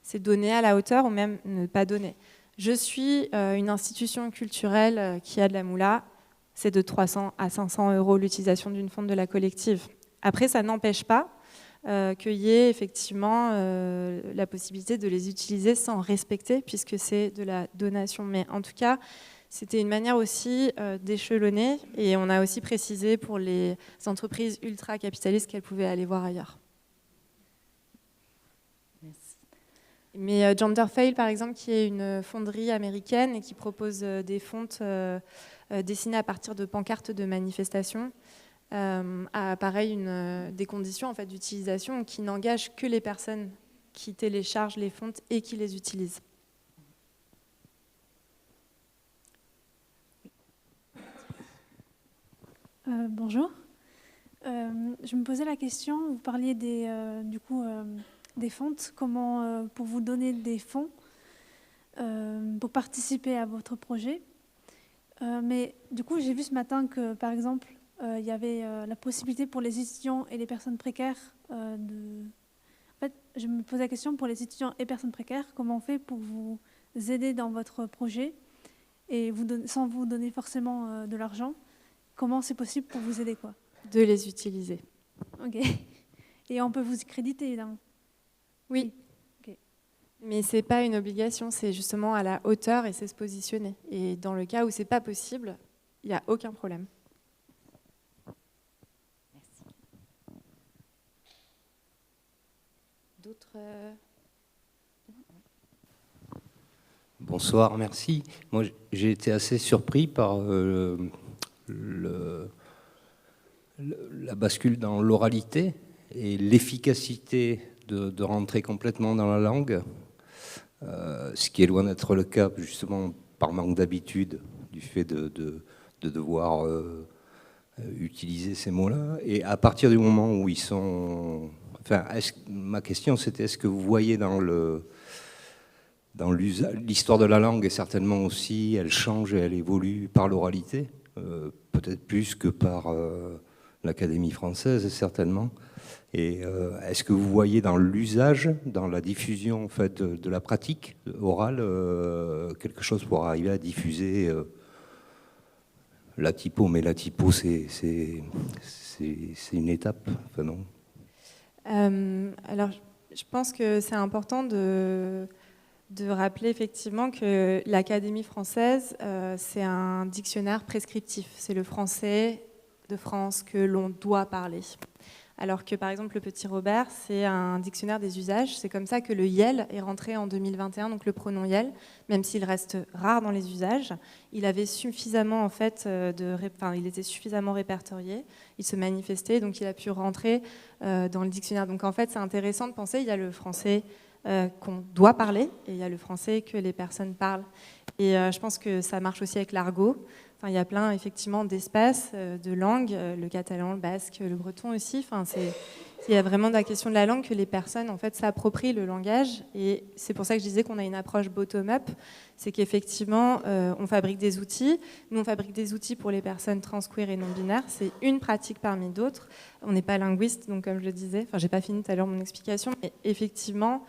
C'est donner à la hauteur ou même ne pas donner. Je suis une institution culturelle qui a de la moula, c'est de 300 à 500 € l'utilisation d'une fonte de la collective. Après, ça n'empêche pas qu'il y ait effectivement la possibilité de les utiliser sans respecter, puisque c'est de la donation. Mais en tout cas, c'était une manière aussi d'échelonner, et on a aussi précisé pour les entreprises ultra-capitalistes qu'elles pouvaient aller voir ailleurs. Merci. Mais Genderfail, par exemple, qui est une fonderie américaine et qui propose des fontes dessinées à partir de pancartes de manifestation, a pareil des conditions en fait, d'utilisation qui n'engagent que les personnes qui téléchargent les fontes et qui les utilisent. Bonjour. Je me posais la question, vous parliez des fontes, comment pour vous donner des fonds pour participer à votre projet. Mais du coup, j'ai vu ce matin que, par exemple, il y avait la possibilité pour les étudiants et les personnes précaires En fait, je me pose la question pour les étudiants et personnes précaires, comment on fait pour vous aider dans votre projet et sans vous donner forcément de l'argent, comment c'est possible pour vous aider quoi? De les utiliser. Ok. Et on peut vous créditer, évidemment. Oui. Okay. Mais ce n'est pas une obligation, c'est justement à la hauteur et c'est se positionner. Et dans le cas où ce n'est pas possible, il n'y a aucun problème. Merci. D'autres Bonsoir, merci. Moi, j'ai été assez surpris par la bascule dans l'oralité et l'efficacité de rentrer complètement dans la langue, ce qui est loin d'être le cas, justement, par manque d'habitude, du fait de devoir utiliser ces mots-là. Et à partir du moment où ils sont... Enfin, ma question, c'était est-ce que vous voyez dans l'histoire de la langue, et certainement aussi, elle change et elle évolue par l'oralité, peut-être plus que par l'Académie française, certainement. Et est-ce que vous voyez dans l'usage, dans la diffusion en fait, de la pratique orale, quelque chose pour arriver à diffuser la typo? Mais la typo, c'est une étape, enfin non? Alors, je pense que c'est important de rappeler effectivement que l'Académie française, c'est un dictionnaire prescriptif. C'est le français de France que l'on doit parler. Alors que, par exemple, le Petit Robert, c'est un dictionnaire des usages. C'est comme ça que le YEL est rentré en 2021, donc le pronom YEL, même s'il reste rare dans les usages. Il avait suffisamment, en fait, il était suffisamment répertorié, il se manifestait, donc il a pu rentrer dans le dictionnaire. Donc, en fait, c'est intéressant de penser, il y a le français qu'on doit parler, et il y a le français que les personnes parlent. Et je pense que ça marche aussi avec l'argot. Enfin, il y a plein, effectivement, d'espaces, de langues, le catalan, le basque, le breton aussi. Enfin, il y a vraiment la question de la langue que les personnes, en fait, s'approprient le langage. Et c'est pour ça que je disais qu'on a une approche bottom-up. C'est qu'effectivement, on fabrique des outils. Nous, on fabrique des outils pour les personnes trans, queer et non-binaires. C'est une pratique parmi d'autres. On n'est pas linguiste, donc comme je le disais, enfin, j'ai pas fini tout à l'heure mon explication, mais effectivement,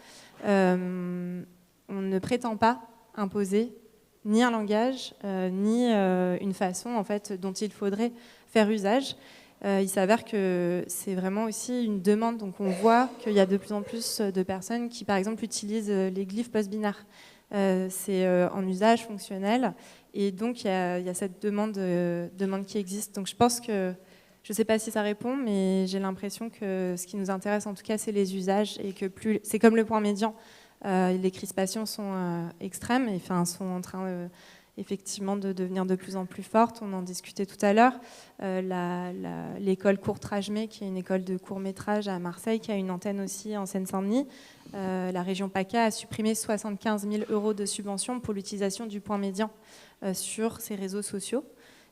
on ne prétend pas imposer ni un langage, ni une façon en fait, dont il faudrait faire usage. Il s'avère que c'est vraiment aussi une demande. Donc on voit qu'il y a de plus en plus de personnes qui, par exemple, utilisent les glyphes post-binaires. C'est en usage fonctionnel. Et donc il y a cette demande qui existe. Donc je pense que, je ne sais pas si ça répond, mais j'ai l'impression que ce qui nous intéresse en tout cas, c'est les usages. Et que c'est comme le point médian. Les crispations sont extrêmes et sont en train effectivement de devenir de plus en plus fortes. On en discutait tout à l'heure. L'école Courtrajmé, qui est une école de court-métrage à Marseille, qui a une antenne aussi en Seine-Saint-Denis. La région PACA a supprimé 75 000 € de subventions pour l'utilisation du point médian sur ses réseaux sociaux.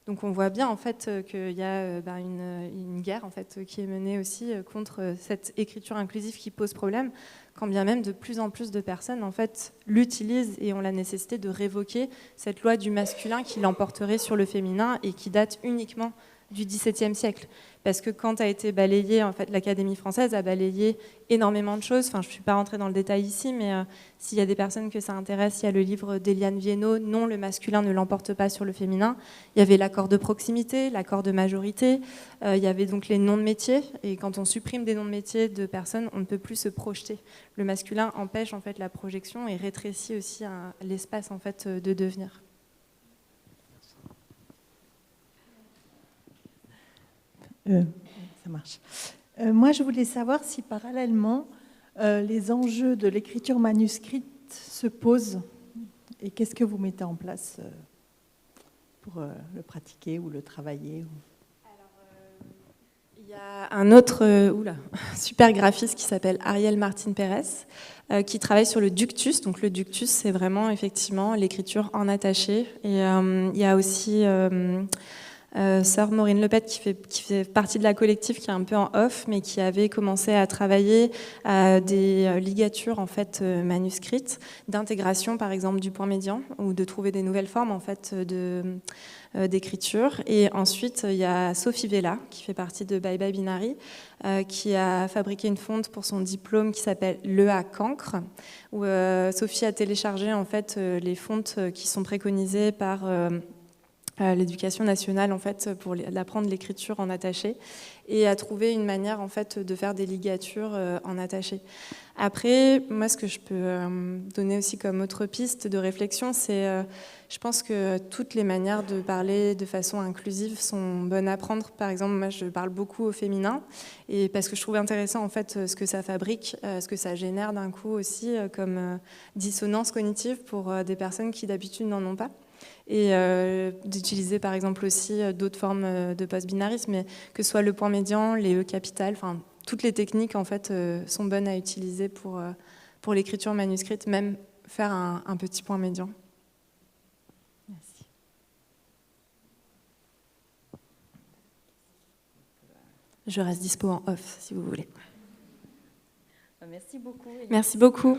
Donc on voit bien en fait qu'il y a une guerre en fait qui est menée aussi contre cette écriture inclusive qui pose problème, quand bien même de plus en plus de personnes en fait l'utilisent et ont la nécessité de révoquer cette loi du masculin qui l'emporterait sur le féminin et qui date uniquement du XVIIe siècle. Parce que quand a été balayée, en fait, l'Académie française a balayé énormément de choses. Enfin, je ne suis pas rentrée dans le détail ici, mais s'il y a des personnes que ça intéresse, il y a le livre d'Eliane Viennot, « Non, le masculin ne l'emporte pas sur le féminin ». Il y avait l'accord de proximité, l'accord de majorité. Il y avait donc les noms de métiers. Et quand on supprime des noms de métiers de personnes, on ne peut plus se projeter. Le masculin empêche en fait la projection et rétrécit aussi l'espace en fait de devenir. Ça marche. Moi, je voulais savoir si parallèlement, les enjeux de l'écriture manuscrite se posent et qu'est-ce que vous mettez en place pour le pratiquer ou le travailler. Il y a un autre super graphiste qui s'appelle Ariel Martin Pérez qui travaille sur le ductus. Donc le ductus, c'est vraiment effectivement l'écriture en attaché. Et il y a aussi sœur Maureen Lepet qui fait partie de la collective, qui est un peu en off, mais qui avait commencé à travailler à des ligatures en fait manuscrites, d'intégration par exemple du point médian ou de trouver des nouvelles formes en fait d'écriture. Et ensuite il y a Sophie Vella qui fait partie de Bye Bye Binary, qui a fabriqué une fonte pour son diplôme qui s'appelle Lea Cancre, où Sophie a téléchargé en fait les fontes qui sont préconisées par l'éducation nationale en fait pour apprendre l'écriture en attaché et à trouver une manière en fait de faire des ligatures en attaché. Après, moi ce que je peux donner aussi comme autre piste de réflexion, c'est je pense que toutes les manières de parler de façon inclusive sont bonnes à prendre. Par exemple, moi je parle beaucoup au féminin et parce que je trouve intéressant en fait ce que ça fabrique, ce que ça génère d'un coup aussi comme dissonance cognitive pour des personnes qui d'habitude n'en ont pas. Et d'utiliser par exemple aussi d'autres formes de post-binarisme, mais que ce soit le point médian, les E capitales, enfin toutes les techniques en fait sont bonnes à utiliser pour l'écriture manuscrite, même faire un petit point médian. Merci. Je reste dispo en off si vous voulez. Merci beaucoup. Merci beaucoup.